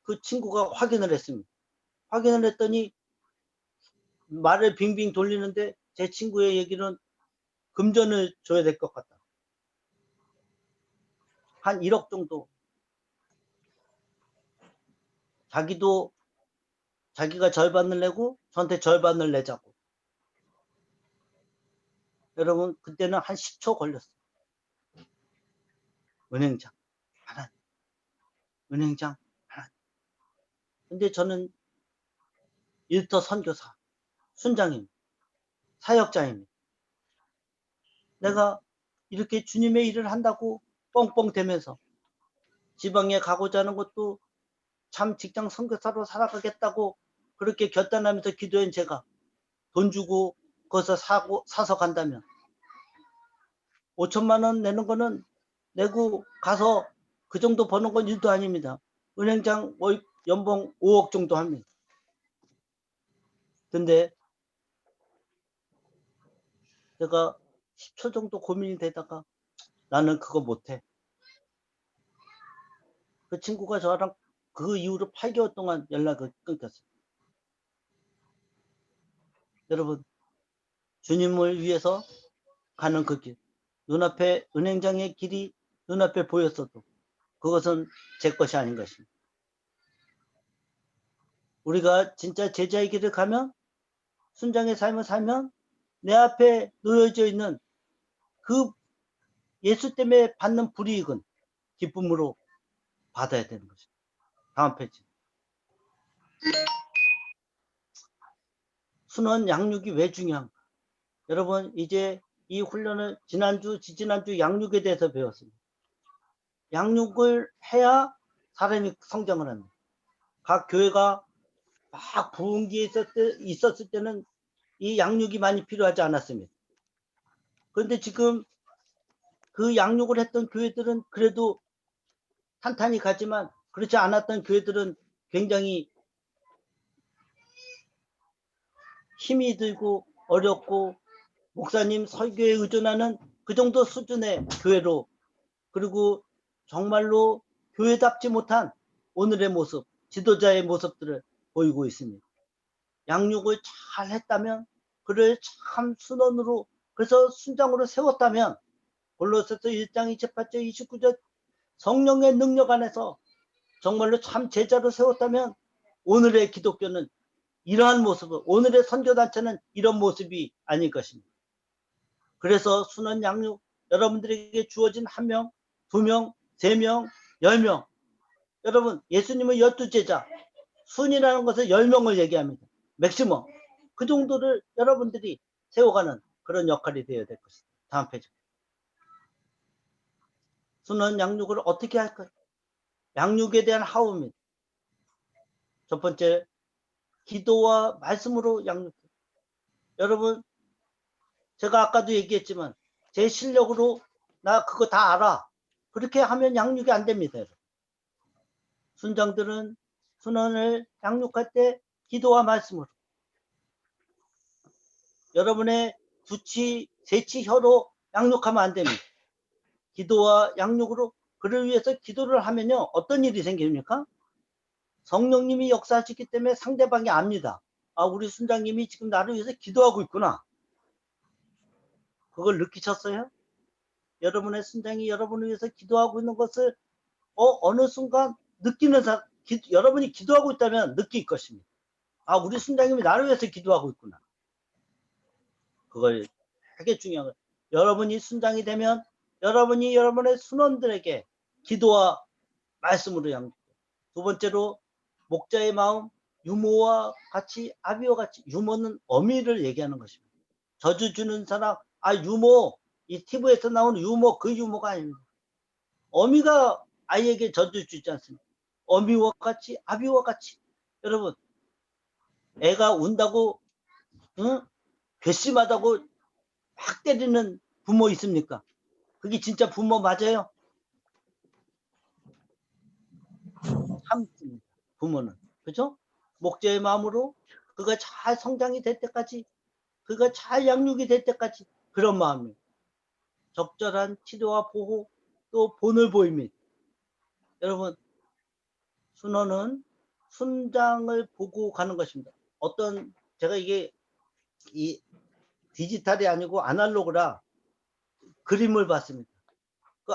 그 친구가 확인을 했습니다. 확인을 했더니 말을 빙빙 돌리는데 제 친구의 얘기는 금전을 줘야 될 것 같다. 한 1억 정도. 자기가 절반을 내고 저한테 절반을 내자고. 여러분 그때는 한 10초 걸렸어요. 은행장 하나님, 은행장 하나님. 근데 저는 일터 선교사, 순장입니다. 사역자입니다. 내가 이렇게 주님의 일을 한다고 뻥뻥대면서 지방에 가고자 하는 것도 참 직장 선교사로 살아가겠다고 그렇게 결단하면서 기도한 제가 돈 주고 거기서 사서 간다면 5천만 원 내는 거는 내고 가서 그 정도 버는 건 일도 아닙니다. 은행장 연봉 5억 정도 합니다. 근데 제가 10초 정도 고민이 되다가 나는 그거 못해. 그 친구가 저랑 그 이후로 8개월 동안 연락을 끊겼어요. 여러분, 주님을 위해서 가는 그 길, 눈앞에 은행장의 길이 눈앞에 보였어도 그것은 제 것이 아닌 것입니다. 우리가 진짜 제자의 길을 가면, 순장의 삶을 살면 내 앞에 놓여져 있는 그 예수 때문에 받는 불이익은 기쁨으로 받아야 되는 것입니다. 다음 페이지. 순원 양육이 왜 중요한가? 여러분, 이제 이 훈련을 지난주, 지지난주 양육에 대해서 배웠습니다. 양육을 해야 사람이 성장을 합니다. 각 교회가 막 부흥기에 있었을 때는 이 양육이 많이 필요하지 않았습니다. 그런데 지금 그 양육을 했던 교회들은 그래도 탄탄히 가지만 그렇지 않았던 교회들은 굉장히 힘이 들고 어렵고 목사님 설교에 의존하는 그 정도 수준의 교회로, 그리고 정말로 교회답지 못한 오늘의 모습, 지도자의 모습들을 보이고 있습니다. 양육을 잘 했다면, 그를 참 순원으로, 그래서 순장으로 세웠다면, 골로새서 1장 28절 29절 성령의 능력 안에서 정말로 참 제자로 세웠다면 오늘의 기독교는 이러한 모습을, 오늘의 선교단체는 이런 모습이 아닐 것입니다. 그래서 순원 양육, 여러분들에게 주어진 1명, 2명, 3명, 10명. 여러분, 예수님은 12제자, 순이라는 것은 10명을 얘기합니다. 맥시멈. 그 정도를 여러분들이 세워가는 그런 역할이 되어야 될 것입니다. 다음 페이지. 순원 양육을 어떻게 할까요? 양육에 대한 하우입니다. 첫 번째, 기도와 말씀으로 양육. 여러분, 제가 아까도 얘기했지만 제 실력으로 나 그거 다 알아. 그렇게 하면 양육이 안 됩니다. 순장들은 순원을 양육할 때 기도와 말씀으로. 여러분의 두치, 세치 혀로 양육하면 안 됩니다. 기도와 양육으로. 그를 위해서 기도를 하면요, 어떤 일이 생깁니까? 성령님이 역사하시기 때문에 상대방이 압니다. 아, 우리 순장님이 지금 나를 위해서 기도하고 있구나. 그걸 느끼셨어요? 여러분의 순장이 여러분을 위해서 기도하고 있는 것을 어느 순간 느끼는 여러분이 기도하고 있다면 느낄 것입니다. 아, 우리 순장님이 나를 위해서 기도하고 있구나. 그걸 되게 중요한 거예요. 여러분이 순장이 되면 여러분이 여러분의 순원들에게 기도와 말씀으로 양육. 두 번째로, 목자의 마음, 유모와 같이, 아비와 같이. 유모는 어미를 얘기하는 것입니다. 저주 주는 사람, 아, 유모, 이 TV에서 나오는 유모, 그 유모가 아닙니다. 어미가 아이에게 저주 주지 않습니다. 어미와 같이, 아비와 같이. 여러분, 애가 운다고, 응? 괘씸하다고 막 때리는 부모 있습니까? 그게 진짜 부모 맞아요? 참습니다. 부모는. 그죠? 목자의 마음으로 그가 잘 성장이 될 때까지, 그가 잘 양육이 될 때까지 그런 마음이에요. 적절한 치료와 보호, 또 본을 보입니다. 여러분, 순원은 순장을 보고 가는 것입니다. 제가 이게 이 디지털이 아니고 아날로그라 그림을 봤습니다. 그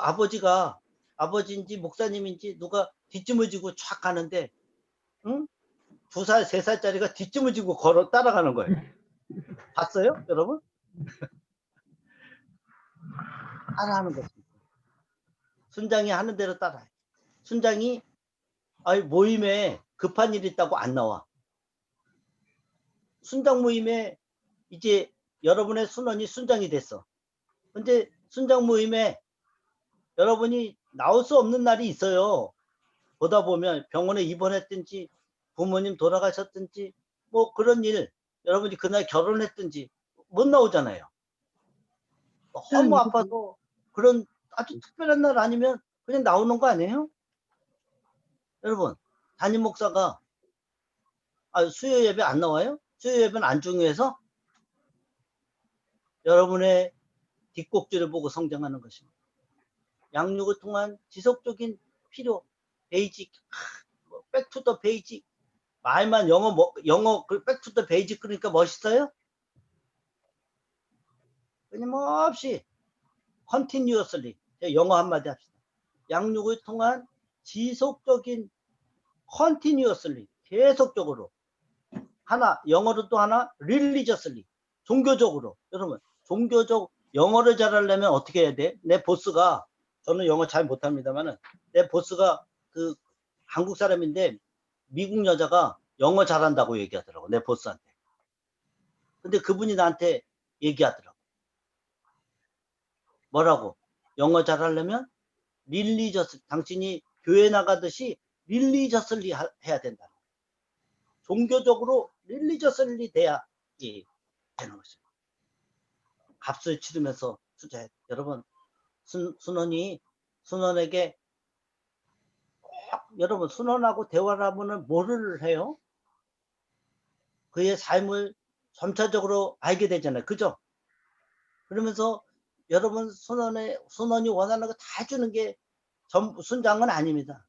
아버지인지 목사님인지 누가 뒷짐을 지고 촥 가는데, 응? 2살, 3살짜리가 뒷짐을 지고 따라가는 거예요. 봤어요, 여러분? 따라하는 것입니다. 순장이 하는 대로 따라해요. 순장이 모임에 급한 일 있다고 안 나와. 순장 모임에 이제 여러분의 순원이 순장이 됐어. 근데 순장 모임에 여러분이 나올 수 없는 날이 있어요. 보다 보면 병원에 입원했든지 부모님 돌아가셨든지 뭐 그런 일, 여러분이 그날 결혼했든지 못 나오잖아요. 너무 아파서 그런 아주 특별한 날 아니면 그냥 나오는 거 아니에요? 여러분, 담임 목사가 수요 예배 안 나와요? 수요 예배는 안 중요해서 여러분의 뒷꼭지를 보고 성장하는 것입니다. 양육을 통한 지속적인 필요, 베이직, 백투더 베이직. 말만 영어 백투더 베이직 그러니까 멋있어요? 끊임없이 continuously, 영어 한마디 합시다. 양육을 통한 지속적인 continuously, 계속적으로. 하나, 영어로 또 하나, religiously, 종교적으로. 여러분, 종교적, 영어를 잘하려면 어떻게 해야 돼? 내 보스가, 저는 영어 잘 못합니다만은, 내 보스가 그 한국 사람인데 미국 여자가 영어 잘한다고 얘기하더라고, 내 보스한테. 근데 그분이 나한테 얘기하더라고. 뭐라고? 영어 잘하려면 릴리저스, 당신이 교회 나가듯이 릴리저스리 해야 된다. 종교적으로 릴리저스리 돼야 되는 것입니다. 값을 치르면서 투자해. 여러분, 순원에게 여러분, 순원하고 대화를 하면 뭐를 해요? 그의 삶을 점차적으로 알게 되잖아요. 그죠? 그러면서 여러분 순원이 원하는 거 다 주는 게 순장은 아닙니다.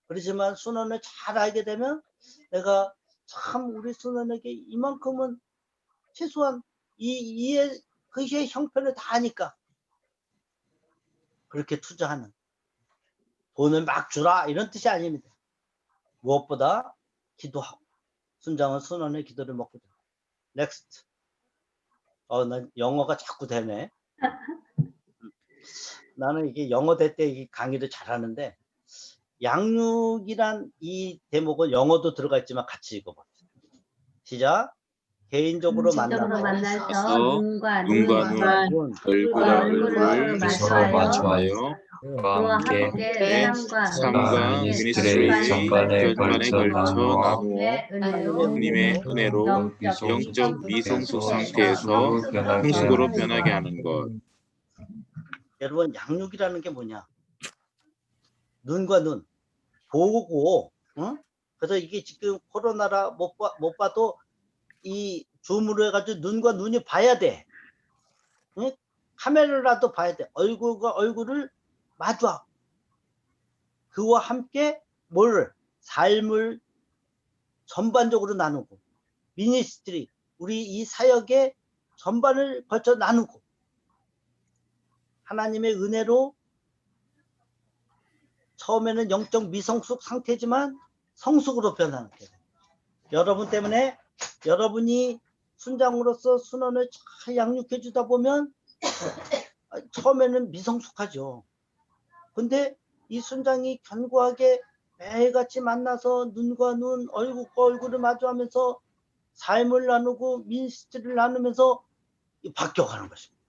그렇지만 순원을 잘 알게 되면 내가 참 우리 순원에게 이만큼은 최소한 그의 형편을 다 아니까 그렇게 투자하는, 돈을 막 주라 이런 뜻이 아닙니다. 무엇보다 기도하고, 순장은 순원의 기도를 먹고 들어. 넥스트. 난 영어가 자꾸 되네. 나는 이게 영어 될 때 강의를 잘하는데, 양육이란 이 대목은 영어도 들어가 있지만 같이 읽어봅시다. 시작. 개인적으로 만나서 눈과 눈, 얼굴과 얼굴을 서로 마주하여 그와 함께 함께 삶과 미니스트리 미니스트리 전반에 전반에 걸쳐 걸쳐 나누어 하나님의 하나님의 은혜로 영적 미성숙 상태에서 성숙으로 변하게 하는 것. 여러분, 양육이라는 게 뭐냐? 눈과 눈 보고, 그래서 이게 지금 코로나라 못 봐도 이 줌으로 해가지고 눈과 눈이 봐야 돼. 응? 카메라라도 봐야 돼. 얼굴과 얼굴을 마주하고 그와 함께 삶을 전반적으로 나누고, 미니스트리, 우리 이 사역의 전반을 걸쳐 나누고, 하나님의 은혜로 처음에는 영적 미성숙 상태지만 성숙으로 변하는 거예요. 여러분 때문에 여러분이 순장으로서 순원을 잘 양육해 주다 보면 처음에는 미성숙하죠. 근데 이 순장이 견고하게 매일같이 만나서 눈과 눈, 얼굴과 얼굴을 마주하면서 삶을 나누고 민스트를 나누면서 바뀌어가는 것입니다.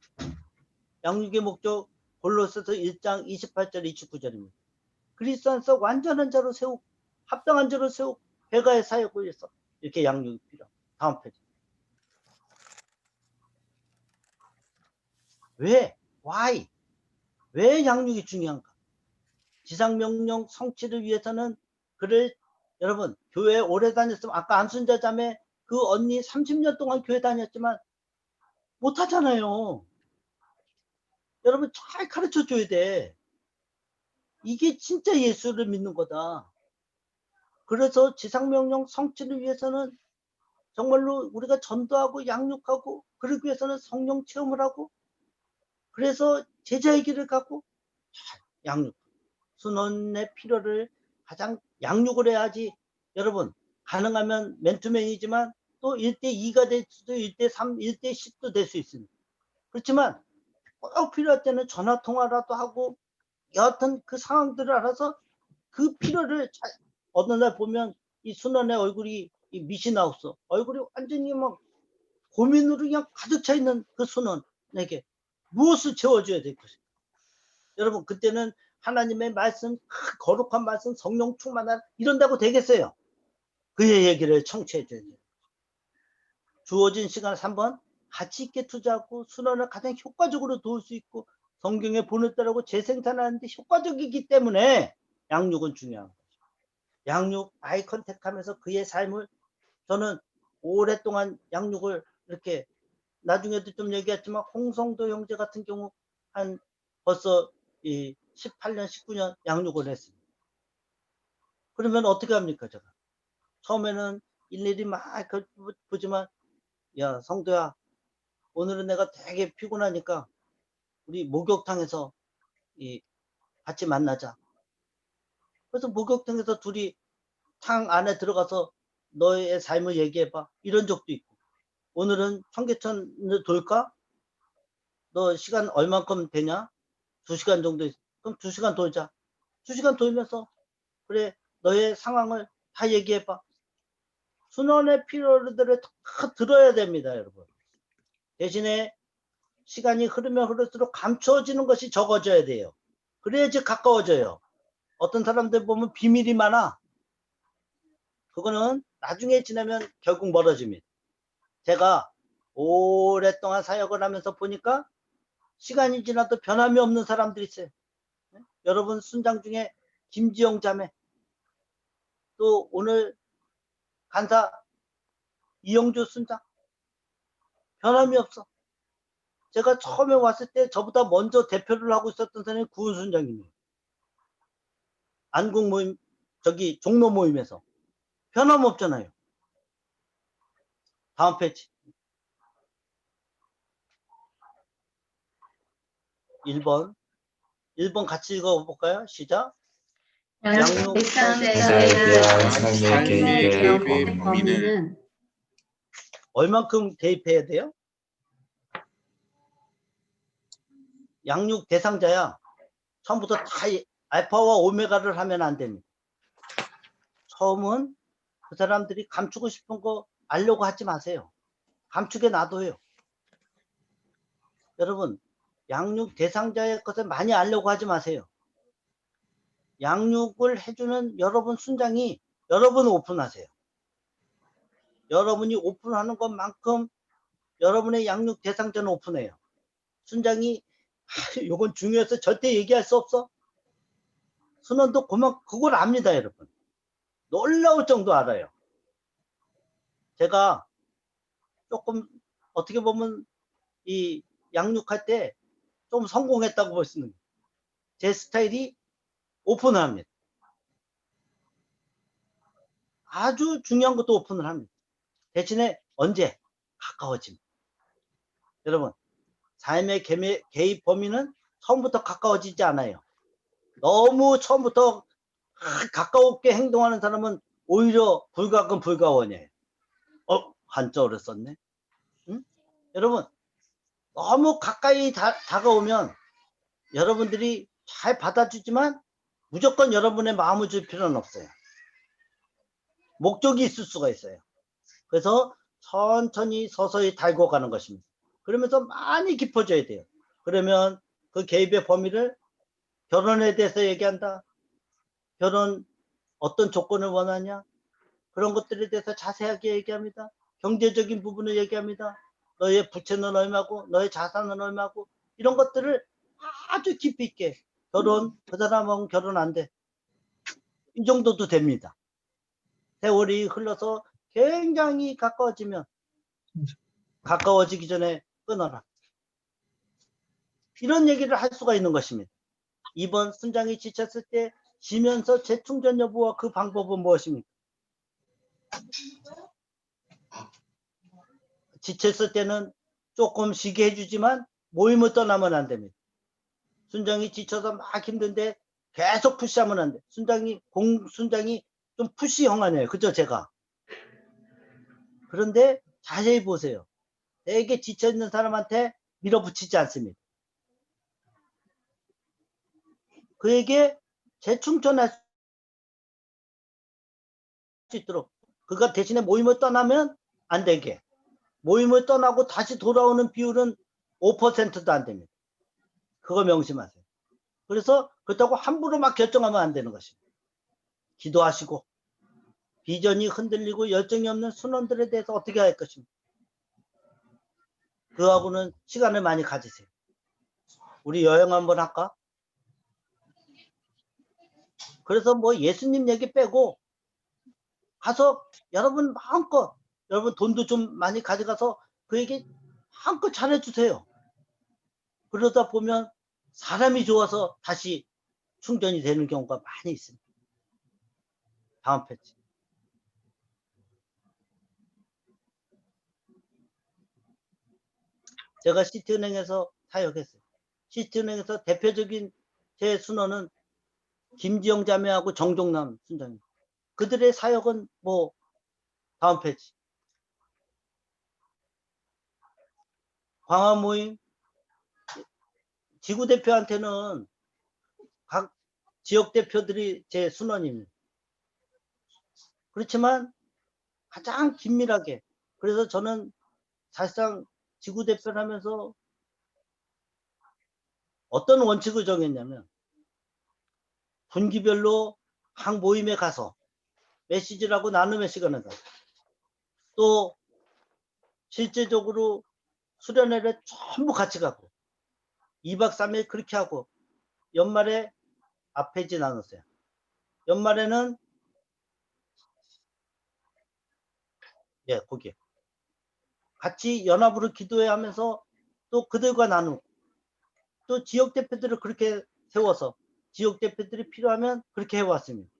양육의 목적, 골로새서 1장 28절 29절입니다. 그리스도 안에서 완전한 자로 세우고 합당한 자로 세우고 배가의 사역을 위해서 이렇게 양육이 필요합니다. 다음 페이지. why? 왜 양육이 중요한가? 지상명령 성취를 위해서는 여러분, 교회 오래 다녔으면, 아까 안순자 자매 그 언니 30년 동안 교회 다녔지만 못하잖아요. 여러분, 잘 가르쳐 줘야 돼. 이게 진짜 예수를 믿는 거다. 그래서 지상명령 성취를 위해서는 정말로 우리가 전도하고 양육하고, 그러기 위해서는 성령 체험을 하고, 그래서 제자의 길을 가고 양육, 순원의 필요를 가장 양육을 해야지. 여러분, 가능하면 맨투맨이지만 또 1대2가 될 수도 1대3, 1대10도 될 수 있습니다. 그렇지만 꼭 필요할 때는 전화 통화라도 하고 여하튼 그 상황들을 알아서 그 필요를 어느 날 보면 이 순원의 얼굴이 이 밑이 나왔어. 얼굴이 완전히 막 고민으로 그냥 가득 차 있는 그 순원에게 무엇을 채워줘야 될 것인가? 여러분, 그때는 하나님의 말씀, 거룩한 말씀, 성령 충만한 이런다고 되겠어요? 그의 얘기를 청취해줘야 돼요. 주어진 시간을 3번 가치 있게 투자하고 순원을 가장 효과적으로 도울 수 있고 성경에 보냈다라고 재생산하는데 효과적이기 때문에 양육은 중요한 거죠. 양육, 아이 컨택하면서 그의 삶을 저는 오랫동안 양육을 이렇게 나중에도 좀 얘기했지만 홍성도 형제 같은 경우 한 벌써 이 18년, 19년 양육을 했습니다. 그러면 어떻게 합니까, 제가? 처음에는 일일이 막 보지만, 야, 성도야, 오늘은 내가 되게 피곤하니까 우리 목욕탕에서 같이 만나자. 그래서 목욕탕에서 둘이 탕 안에 들어가서 너의 삶을 얘기해봐. 이런 적도 있고. 오늘은 청계천을 돌까? 너 시간 얼만큼 되냐? 2시간 정도 있어. 그럼 2시간 돌자. 2시간 돌면서 그래, 너의 상황을 다 얘기해봐. 순원의 필요들을 다 들어야 됩니다, 여러분. 대신에 시간이 흐르면 흐를수록 감추어지는 것이 적어져야 돼요. 그래야지 가까워져요. 어떤 사람들 보면 비밀이 많아. 그거는 나중에 지나면 결국 멀어집니다. 제가 오랫동안 사역을 하면서 보니까 시간이 지나도 변함이 없는 사람들이 있어요. 여러분 순장 중에 김지영 자매, 또 오늘 간사 이영주 순장, 변함이 없어. 제가 처음에 왔을 때 저보다 먼저 대표를 하고 있었던 사람이 구은 순장님이에요. 안국 모임, 저기 종로 모임에서 변함없잖아요. 다음 페이지. 1번 같이 읽어볼까요? 시작. 양육 대상자에 대한 삶의 삶의 개입의 개입의 범위는 얼만큼 개입해야 돼요? 양육 대상자야. 처음부터 다 알파와 오메가를 하면 안 됩니다. 처음은 그 사람들이 감추고 싶은 거 알려고 하지 마세요. 감추게 놔둬요. 여러분, 양육 대상자의 것을 많이 알려고 하지 마세요. 양육을 해주는 여러분 순장이 여러분 오픈하세요. 여러분이 오픈하는 것만큼 여러분의 양육 대상자는 오픈해요. 순장이 이건 중요해서 절대 얘기할 수 없어. 순원도 그걸 압니다, 여러분. 놀라울 정도 알아요. 제가 조금 어떻게 보면 이 양육할 때 좀 성공했다고 볼 수 있는 거예요. 제 스타일이 오픈을 합니다. 아주 중요한 것도 오픈을 합니다. 대신에 언제? 가까워집니다. 여러분, 삶의 개입 범위는 처음부터 가까워지지 않아요. 너무 처음부터 가까웠게 행동하는 사람은 오히려 불가근 불가원이에요. 한자어를 썼네. 응? 여러분, 너무 가까이 다가오면 여러분들이 잘 받아주지만 무조건 여러분의 마음을 줄 필요는 없어요. 목적이 있을 수가 있어요. 그래서 천천히 서서히 달고 가는 것입니다. 그러면서 많이 깊어져야 돼요. 그러면 그 개입의 범위를 결혼에 대해서 얘기한다. 결혼 어떤 조건을 원하냐. 그런 것들에 대해서 자세하게 얘기합니다. 경제적인 부분을 얘기합니다. 너의 부채는 얼마고 너의 자산은 얼마고 이런 것들을 아주 깊이 있게 그 사람하고는 결혼 안 돼. 이 정도도 됩니다. 세월이 흘러서 굉장히 가까워지면 가까워지기 전에 끊어라. 이런 얘기를 할 수가 있는 것입니다. 2번 순장이 지쳤을 때 쉬면서 재충전 여부와 그 방법은 무엇입니까? 지쳤을 때는 조금 쉬게 해주지만 모임을 떠나면 안 됩니다. 순장이 지쳐서 막 힘든데 계속 푸시하면 안 돼. 순장이 좀 푸시형 아니에요. 그죠, 제가? 그런데 자세히 보세요. 되게 지쳐있는 사람한테 밀어붙이지 않습니다. 그에게 재충전할 수 있도록. 그가 대신에 모임을 떠나면 안 되게. 모임을 떠나고 다시 돌아오는 비율은 5%도 안 됩니다. 그거 명심하세요. 그래서 그렇다고 함부로 막 결정하면 안 되는 것입니다. 기도하시고 비전이 흔들리고 열정이 없는 순원들에 대해서 어떻게 할 것입니까? 그하고는 시간을 많이 가지세요. 우리 여행 한번 할까? 그래서 뭐 예수님 얘기 빼고 가서 여러분 마음껏, 여러분 돈도 좀 많이 가져가서 그에게 마음껏 잘해주세요. 그러다 보면 사람이 좋아서 다시 충전이 되는 경우가 많이 있습니다. 다음 페이지. 제가 시티은행에서 사역했어요. 시티은행에서 대표적인 제 순원은 김지영 자매하고 정종남 순장님. 그들의 사역은 뭐 다음 페이지. 광화 모임 지구 대표한테는 각 지역 대표들이 제 순원입니다. 그렇지만 가장 긴밀하게, 그래서 저는 사실상 지구 대표를 하면서 어떤 원칙을 정했냐면 분기별로 각 모임에 가서 메시지라고 나눔의 시간을 가서 또 실제적으로 수련회를 전부 같이 가고 2박 3일 그렇게 하고 연말에 앞페이지 나눴어요. 연말에는 거기에 같이 연합으로 기도회 하면서 또 그들과 나누고 또 지역 대표들을 그렇게 세워서 지역 대표들이 필요하면 그렇게 해왔습니다.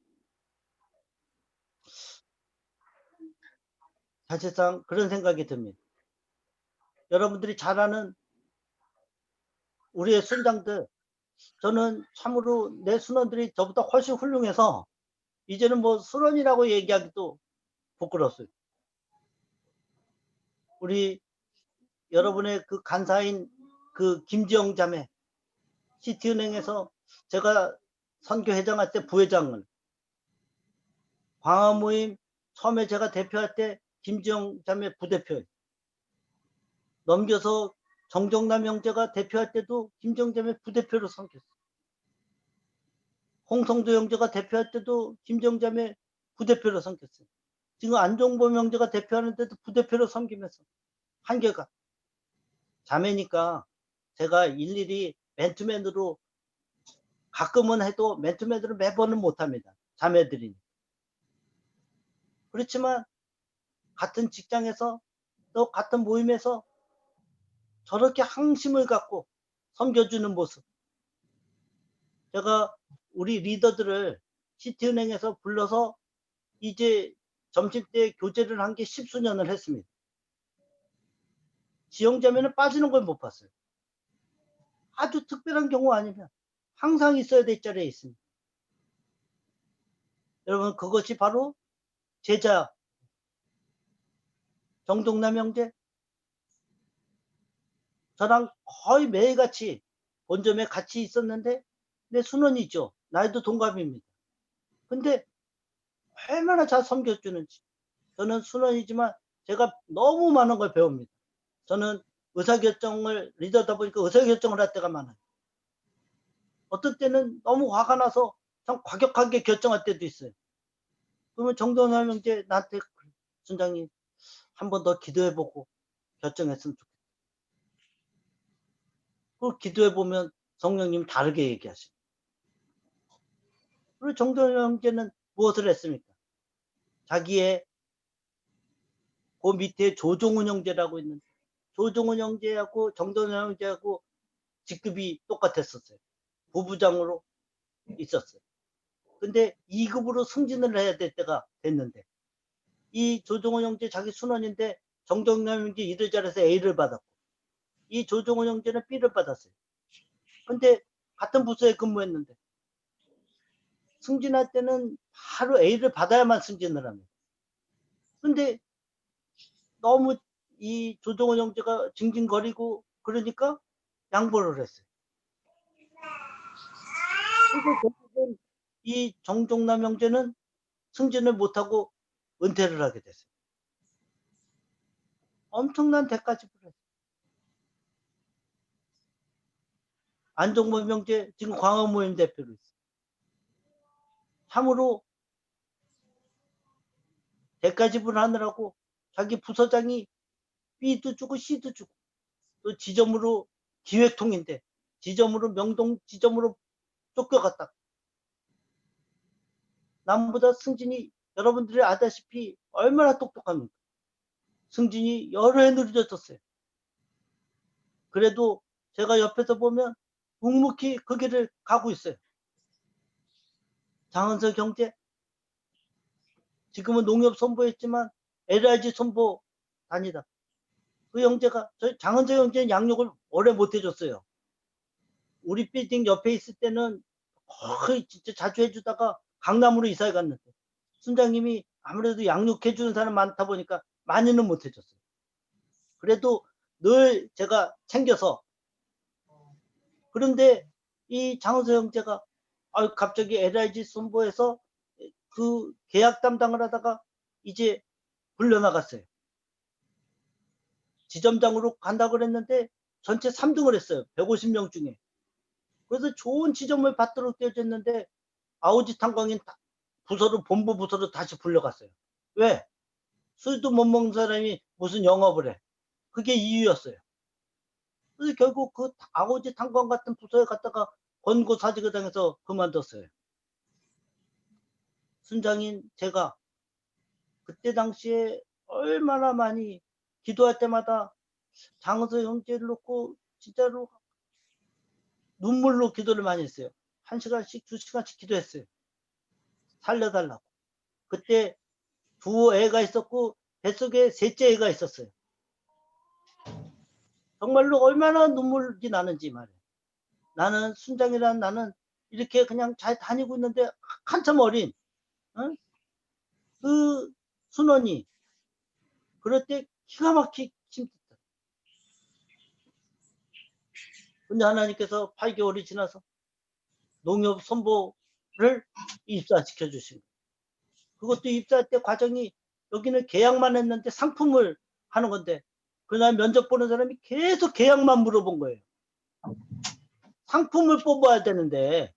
사실상 그런 생각이 듭니다. 여러분들이 잘 아는 우리의 순장들, 저는 참으로 내 순원들이 저보다 훨씬 훌륭해서 이제는 뭐 순원이라고 얘기하기도 부끄럽어요. 우리 여러분의 그 간사인 그 김지영 자매, 시티은행에서 제가 선교회장할 때 부회장을, 광화 모임 처음에 제가 대표할 때 김지영 자매 부대표, 넘겨서 정정남 형제가 대표할 때도 김지영 자매 부대표로 섬겼어요. 홍성도 형제가 대표할 때도 김지영 자매 부대표로 섬겼어요. 지금 안종범 형제가 대표하는데도 부대표로 섬기면서 한계가 자매니까 제가 일일이 맨투맨으로 가끔은 해도 맨투맨으로 매번은 못합니다. 자매들이니. 그렇지만 같은 직장에서 또 같은 모임에서 저렇게 항심을 갖고 섬겨주는 모습. 제가 우리 리더들을 시티은행에서 불러서 이제 점심때 교제를 한 게 10수년을 했습니다. 지영자매는 빠지는 걸 못 봤어요. 아주 특별한 경우 아니면 항상 있어야 될 자리에 있습니다. 여러분, 그것이 바로 제자 정동남 형제, 저랑 거의 매일같이 본점에 같이 있었는데 내 순원이죠. 나이도 동갑입니다. 근데 얼마나 잘 섬겨주는지. 저는 순원이지만 제가 너무 많은 걸 배웁니다. 저는 의사결정을 리더다 보니까 의사결정을 할 때가 많아요. 어떤 때는 너무 화가 나서 참 과격하게 결정할 때도 있어요. 그러면 정동남 형제 나한테 순장님 한 번 더 기도해보고 결정했으면 좋겠다. 그 기도해보면 성령님 다르게 얘기하시고. 그리고 정동남 형제는 무엇을 했습니까? 자기의 그 밑에 조종훈 형제라고 있는데 조종훈 형제하고 정동남 형제하고 직급이 똑같았었어요. 부부장으로 있었어요. 근데 2급으로 승진을 해야 될 때가 됐는데 이 조종훈 형제 자기 순원인데 정동남 형제 일을 잘해서 A를 받았고 이 조종훈 형제는 B를 받았어요. 근데 같은 부서에 근무했는데 승진할 때는 바로 A를 받아야만 승진을 합니다. 근데 너무 이 조종훈 형제가 징징거리고 그러니까 양보를 했어요. 그래서 결국은 이 정종남 형제는 승진을 못하고 은퇴를 하게 됐어요. 엄청난 대가 지불을 했어요. 안종범 형제 지금 광화모임 대표로 있어요. 참으로 대가 지불하느라고 자기 부서장이 B도 주고 C도 주고 또 지점으로 기획통인데 지점으로 명동 지점으로 쫓겨갔다. 남보다 승진이 여러분들이 아다시피 얼마나 똑똑합니까? 승진이 여러 해 늦어졌어요. 그래도 제가 옆에서 보면 묵묵히 그 길을 가고 있어요. 장은석 형제 지금은 농협 선보했지만 LIG 선보 다니다. 그 형제가 장은석 형제는 양육을 오래 못 해줬어요. 우리 빌딩 옆에 있을 때는 거의 진짜 자주 해주다가 강남으로 이사해 갔는데 순장님이 아무래도 양육해주는 사람 많다 보니까 많이는 못 해줬어요. 그래도 늘 제가 챙겨서. 그런데 이 장은석 형제가 갑자기 LIG 선보에서 그 계약 담당을 하다가 이제 불려나갔어요. 지점장으로 간다고 그랬는데 전체 3등을 했어요. 150명 중에. 그래서 좋은 지점을 받도록 되어졌는데 아우지 탄광인 부서로 본부 부서로 다시 불려갔어요. 왜? 술도 못 먹는 사람이 무슨 영업을 해. 그게 이유였어요. 그래서 결국 그 아우지 탄광 같은 부서에 갔다가 권고사직을 당해서 그만뒀어요. 순장인 제가 그때 당시에 얼마나 많이 기도할 때마다 장은석 형제를 놓고 진짜로 눈물로 기도를 많이 했어요. 1시간씩 2시간씩 기도했어요. 살려달라고. 그때 두 애가 있었고 뱃속에 셋째 애가 있었어요. 정말로 얼마나 눈물이 나는지 말이에요. 나는 순장이란 나는 이렇게 그냥 잘 다니고 있는데 한참 어린 그 순원이 그럴 때 기가 막히게 힘들다. 근데 하나님께서 8개월이 지나서 농협 선보를 입사시켜 주신 거예요. 그것도 입사할 때 과정이 여기는 계약만 했는데 상품을 하는 건데 그날 면접 보는 사람이 계속 계약만 물어본 거예요. 상품을 뽑아야 되는데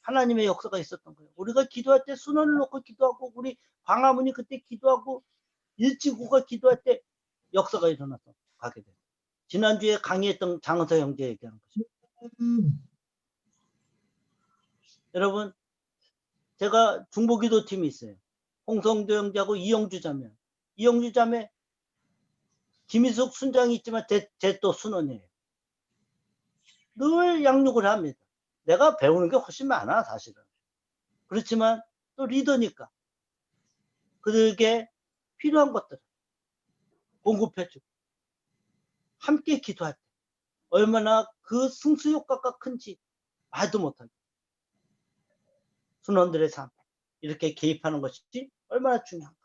하나님의 역사가 있었던 거예요. 우리가 기도할 때 순원을 놓고 기도하고 우리 광화문이 그때 기도하고 일지구가 기도할 때 역사가 일어나서 가게 돼요. 지난주에 강의했던 장은석 형제 얘기하는 거죠. 여러분 제가 중보기도팀이 있어요. 홍성도 형제하고 이영주 자매. 이영주 자매 김희숙 순장이 있지만 제 또 순원이에요. 늘 양육을 합니다. 내가 배우는 게 훨씬 많아 사실은. 그렇지만 또 리더니까 그들에게 필요한 것들을 공급해주고 함께 기도할 때 얼마나 그 승수 효과가 큰지 말도 못하죠. 순원들의 삶 이렇게 개입하는 것이 얼마나 중요한가.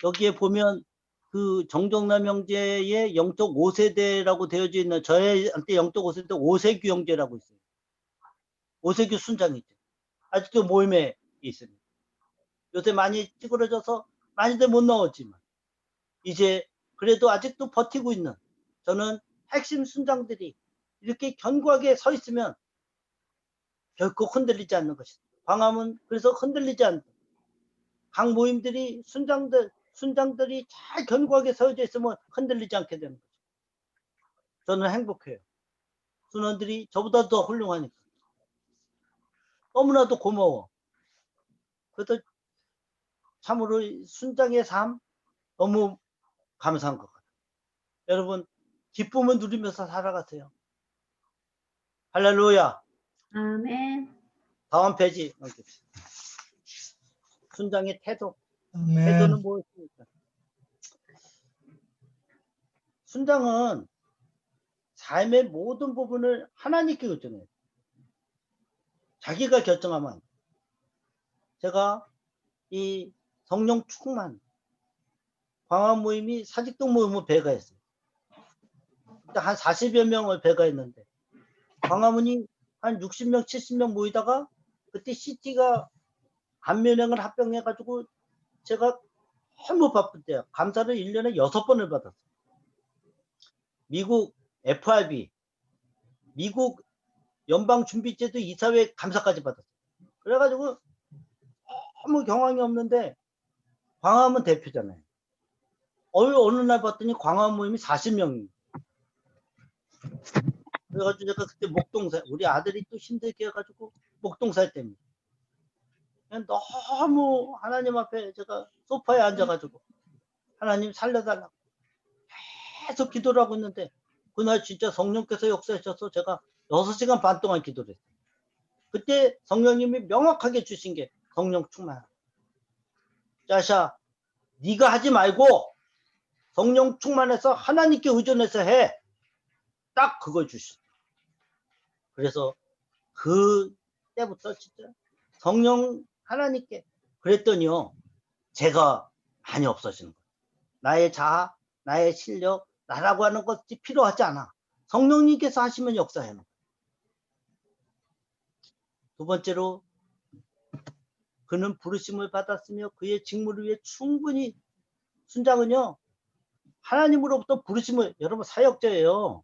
여기에 보면 그 정정남 형제의 영적 5세대라고 되어져 있는 저희한테 영적 5세대 오세규 형제라고 있어요. 오세규 순장이죠. 아직도 모임에 있습니다. 요새 많이 찌그러져서 많이들 못 나오지만 이제 그래도 아직도 버티고 있는 저는 핵심 순장들이 이렇게 견고하게 서 있으면 결코 흔들리지 않는 것이다. 광화문 그래서 흔들리지 않는 각 모임들이 순장들이 잘 견고하게 서져 있으면 흔들리지 않게 되는 거죠. 저는 행복해요. 순원들이 저보다 더 훌륭하니까. 너무나도 고마워. 그래서 참으로 순장의 삶 너무 감사한 것 같아요. 여러분 기쁨을 누리면서 살아가세요. 할렐루야. 아멘. 다음 페이지 넘깁시다. 순장의 태도. 태도는 무엇입니까? 순장은 삶의 모든 부분을 하나님께 결정해요. 자기가 결정하면 안 돼요. 제가 이 성령 충만 광화 모임이 사직동 모임을 배가했어요. 그때 한 40여 명을 배가했는데 광화문이 한 60명 70명 모이다가 그때 CT가 안면행을 합병해가지고 제가 너무 바쁠 때요. 감사를 1년에 6번을 받았어요. 미국 FRB, 미국 연방준비제도 이사회 감사까지 받았어요. 그래가지고 아무 경황이 없는데 광화문 대표잖아요. 어느 날 봤더니 광화문 모임이 40명입니다. 그래가지고 제가 그때 목동사, 우리 아들이 또 힘들게 해가지고 목동살 때입니다. 그냥 너무 하나님 앞에 제가 소파에 앉아가지고 하나님 살려달라고 계속 기도를 하고 있는데 그날 진짜 성령께서 역사하셔서 제가 6시간 반 동안 기도를 했어요. 그때 성령님이 명확하게 주신 게 성령 충만. 자샤, 네가 하지 말고 성령 충만해서 하나님께 의존해서 해. 딱 그걸 주셨어요. 그래서 그 때부터 진짜 성령 하나님께 그랬더니요. 제가 많이 없어지는 거예요. 나의 자아, 나의 실력, 나라고 하는 것이 필요하지 않아. 성령님께서 하시면 역사하는 거예요. 두 번째로 그는 부르심을 받았으며 그의 직무를 위해 충분히 순장은요. 하나님으로부터 부르심을 여러분 사역자예요.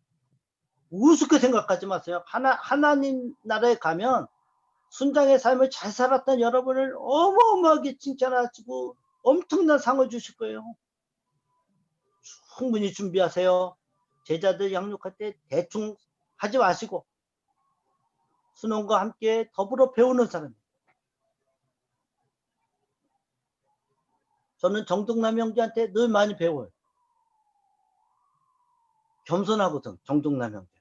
우습게 생각하지 마세요. 하나님 나라에 가면 순장의 삶을 잘 살았던 여러분을 어마어마하게 칭찬하시고 엄청난 상을 주실 거예요. 충분히 준비하세요. 제자들 양육할 때 대충 하지 마시고 순원과 함께 더불어 배우는 사람. 저는 정동남 형제한테 늘 많이 배워요. 겸손하거든 정동남 형제.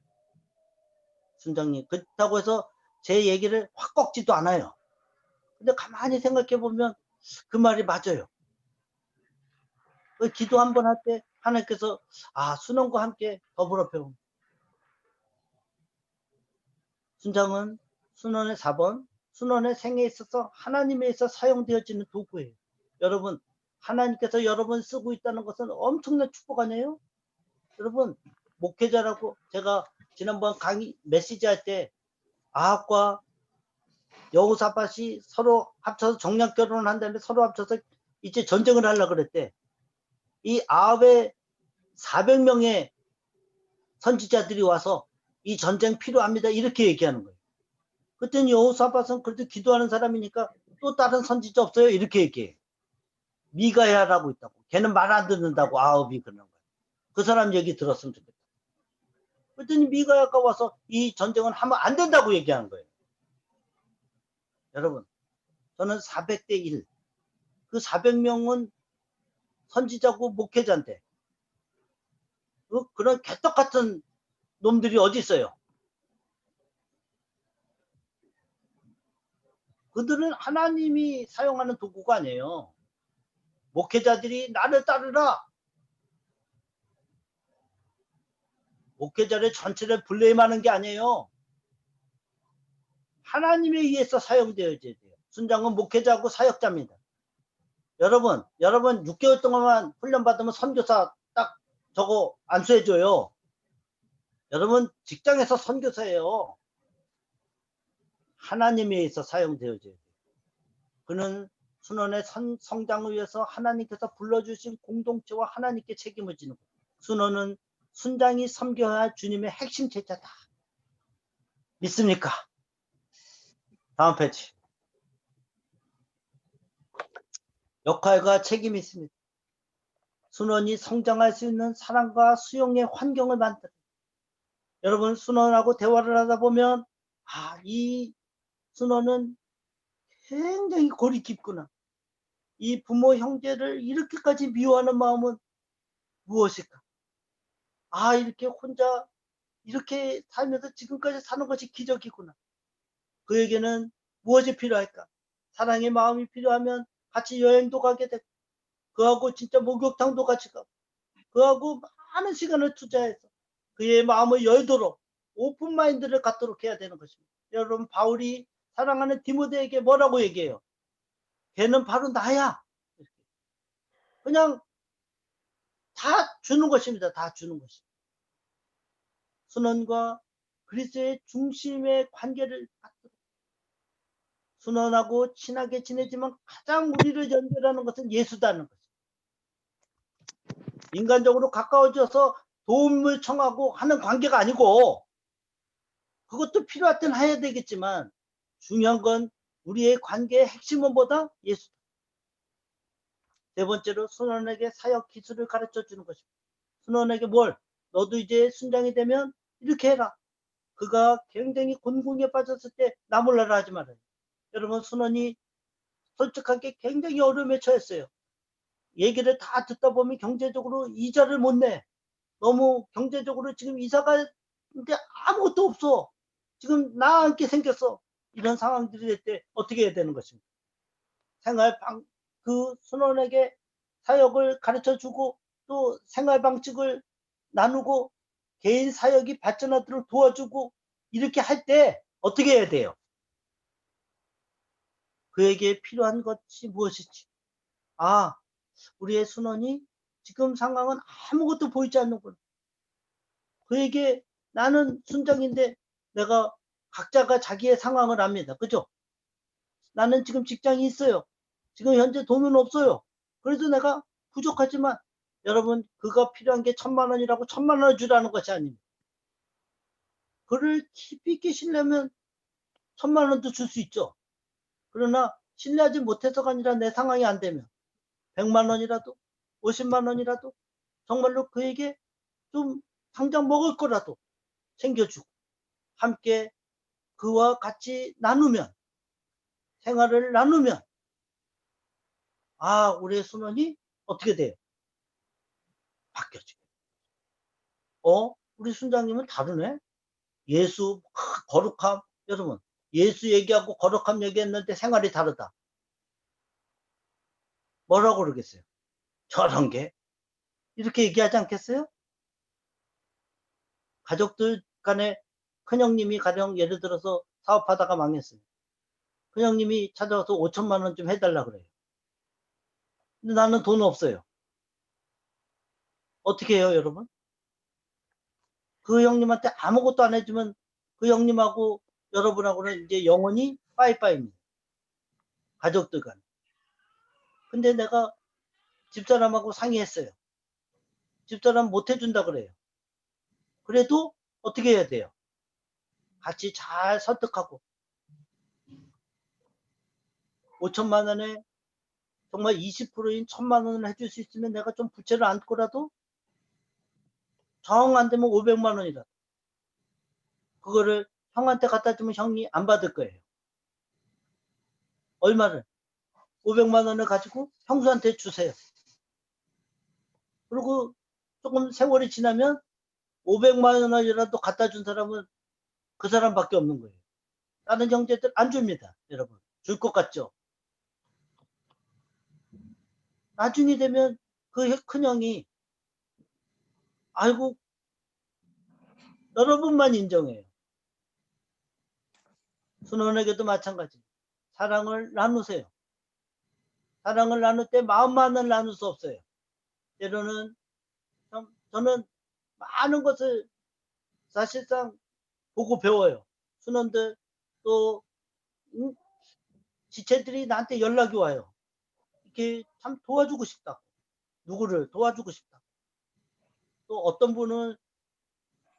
순장님 그렇다고 해서 제 얘기를 확 꺾지도 않아요. 근데 가만히 생각해 보면 그 말이 맞아요. 기도 한번 할 때 하나님께서 순원과 함께 더불어 배웁니다. 순장은 순원의 4번 순원의 생애에 있어서 하나님에 의해서 사용되어지는 도구예요. 여러분 하나님께서 여러분 쓰고 있다는 것은 엄청난 축복 아니에요? 여러분 목회자라고 제가 지난번 강의 메시지 할 때 아합과 여호사밧이 서로 합쳐서 정략 결혼을 한 다음에 서로 합쳐서 이제 전쟁을 하려고 그랬대. 이 아합의 400명의 선지자들이 와서 이 전쟁 필요합니다 이렇게 얘기하는 거예요. 그랬더니 여호사밧은 그래도 기도하는 사람이니까 또 다른 선지자 없어요 이렇게 얘기해요. 미가야라고 있다고. 걔는 말 안 듣는다고 아합이 그러는 거예요. 그 사람 얘기 들었으면 좋겠다. 그랬더니 미가야가 와서 이 전쟁은 하면 안 된다고 얘기하는 거예요. 여러분 저는 400대 1. 그 400명은 선지자고 목회자인데 그런 개떡 같은 놈들이 어디 있어요? 그들은 하나님이 사용하는 도구가 아니에요. 목회자들이 나를 따르라. 목회자를 전체를 블레임하는 게 아니에요. 하나님에 의해서 사용되어야 돼요. 순장은 목회자고 사역자입니다. 여러분 6개월 동안만 훈련받으면 선교사 딱 저거 안수해줘요. 여러분 직장에서 선교사예요. 하나님에 의해서 사용되어야 돼요. 그는 순원의 성장을 위해서 하나님께서 불러주신 공동체와 하나님께 책임을 지는 거예요. 순원은 순장이 섬겨야 할 주님의 핵심 제자다. 믿습니까? 다음 페이지. 역할과 책임이 있습니다. 순원이 성장할 수 있는 사랑과 수용의 환경을 만들어요. 여러분 순원하고 대화를 하다 보면 이 순원은 굉장히 골이 깊구나. 이 부모 형제를 이렇게까지 미워하는 마음은 무엇일까? 이렇게 혼자 이렇게 살면서 지금까지 사는 것이 기적이구나. 그에게는 무엇이 필요할까? 사랑의 마음이 필요하면 같이 여행도 가게 되고 그하고 진짜 목욕탕도 같이 가고 그하고 많은 시간을 투자해서 그의 마음을 열도록 오픈 마인드를 갖도록 해야 되는 것입니다. 여러분 바울이 사랑하는 디모데에게 뭐라고 얘기해요? 걔는 바로 나야. 그냥 다 주는 것입니다. 다 주는 것입니다. 순원과 그리스도의 중심의 관계를 갖도록 순원하고 친하게 지내지만 가장 우리를 연결하는 것은 예수다는 거죠. 인간적으로 가까워져서 도움을 청하고 하는 관계가 아니고, 그것도 필요할 땐 해야 되겠지만 중요한 건 우리의 관계의 핵심은 뭐다? 예수. 네 번째로 순원에게 사역 기술을 가르쳐 주는 것입니다. 순원에게 뭘? 너도 이제 순장이 되면 이렇게 해라. 그가 굉장히 곤궁에 빠졌을 때 나 몰라라 하지 말아요. 여러분, 순원이 솔직하게 굉장히 어려움에 처했어요. 얘기를 다 듣다 보면 경제적으로 이자를 못 내. 너무 경제적으로 지금 이사가 근데 아무것도 없어. 지금 나 앉게 생겼어. 이런 상황들이 될 때 어떻게 해야 되는 것입니까? 그 순원에게 사역을 가르쳐 주고 또 생활 방식을 나누고 개인 사역이 발전하도록 도와주고 이렇게 할 때 어떻게 해야 돼요? 그에게 필요한 것이 무엇이지? 아, 우리의 순원이 지금 상황은 아무것도 보이지 않는구나. 그에게 나는 순장인데 내가 각자가 자기의 상황을 압니다. 그죠? 나는 지금 직장이 있어요. 지금 현재 돈은 없어요. 그래도 내가 부족하지만 여러분, 그가 필요한 게 1,000만 원이라고 1,000만 원을 주라는 것이 아닙니다. 그를 깊이 있게 신뢰하면 1,000만 원도 줄 수 있죠. 그러나 신뢰하지 못해서가 아니라 내 상황이 안 되면 100만 원이라도 50만 원이라도 정말로 그에게 좀 당장 먹을 거라도 챙겨주고 함께 그와 같이 나누면, 생활을 나누면 아, 우리의 순원이 어떻게 돼요? 바뀌어지고. 우리 순장님은 다르네. 예수, 거룩함. 여러분, 예수 얘기하고 거룩함 얘기했는데 생활이 다르다. 뭐라고 그러겠어요? 저런 게 이렇게 얘기하지 않겠어요? 가족들 간에 큰형님이 가령 예를 들어서 사업하다가 망했어요. 큰형님이 찾아와서 5,000만 원 좀 해달라 그래요. 근데 나는 돈 없어요. 어떻게 해요, 여러분? 그 형님한테 아무것도 안 해주면 그 형님하고 여러분하고는 이제 영원히 빠이빠이입니다. 가족들 간. 근데 내가 집사람하고 상의했어요. 집사람 못 해준다 그래요. 그래도 어떻게 해야 돼요? 같이 잘 설득하고 5,000만 원에 정말 20%인 1,000만 원을 해줄 수 있으면 내가 좀 부채를 안고라도 정 안 되면 500만 원이라도 그거를 형한테 갖다 주면 형이 안 받을 거예요. 얼마를? 500만 원을 가지고 형수한테 주세요. 그리고 조금 세월이 지나면 500만 원이라도 갖다 준 사람은 그 사람밖에 없는 거예요. 다른 형제들 안 줍니다. 여러분. 줄 것 같죠? 나중에 되면 그 큰형이 아이고 여러분만 인정해요. 순원에게도 마찬가지. 사랑을 나누세요. 사랑을 나눌 때 마음만은 나눌 수 없어요. 때로는 저는 많은 것을 사실상 보고 배워요. 순원들 또 지체들이 나한테 연락이 와요. 이렇게 참 도와주고 싶다. 누구를 도와주고 싶다. 또 어떤 분은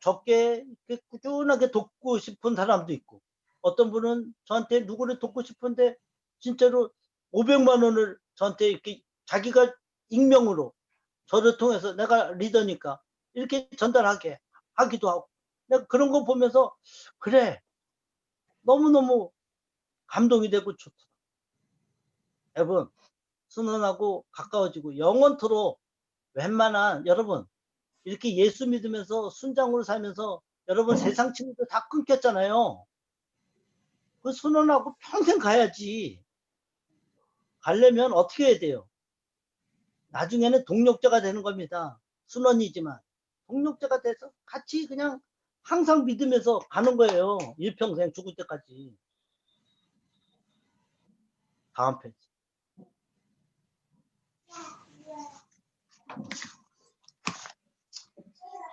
적게 이렇게 꾸준하게 돕고 싶은 사람도 있고 어떤 분은 저한테 누구를 돕고 싶은데 진짜로 500만 원을 저한테 이렇게 자기가 익명으로 저를 통해서 내가 리더니까 이렇게 전달하게 하기도 하고 내가 그런 거 보면서 그래 너무너무 감동이 되고 좋다. 여러분 순원하고 가까워지고 영원토록 웬만한 여러분 이렇게 예수 믿으면서 순장으로 살면서 여러분 세상 친구들 다 끊겼잖아요. 그 순원하고 평생 가야지. 가려면 어떻게 해야 돼요? 나중에는 동력자가 되는 겁니다. 순원이지만 동력자가 돼서 같이 그냥 항상 믿으면서 가는 거예요. 일평생 죽을 때까지. 다음 페이지.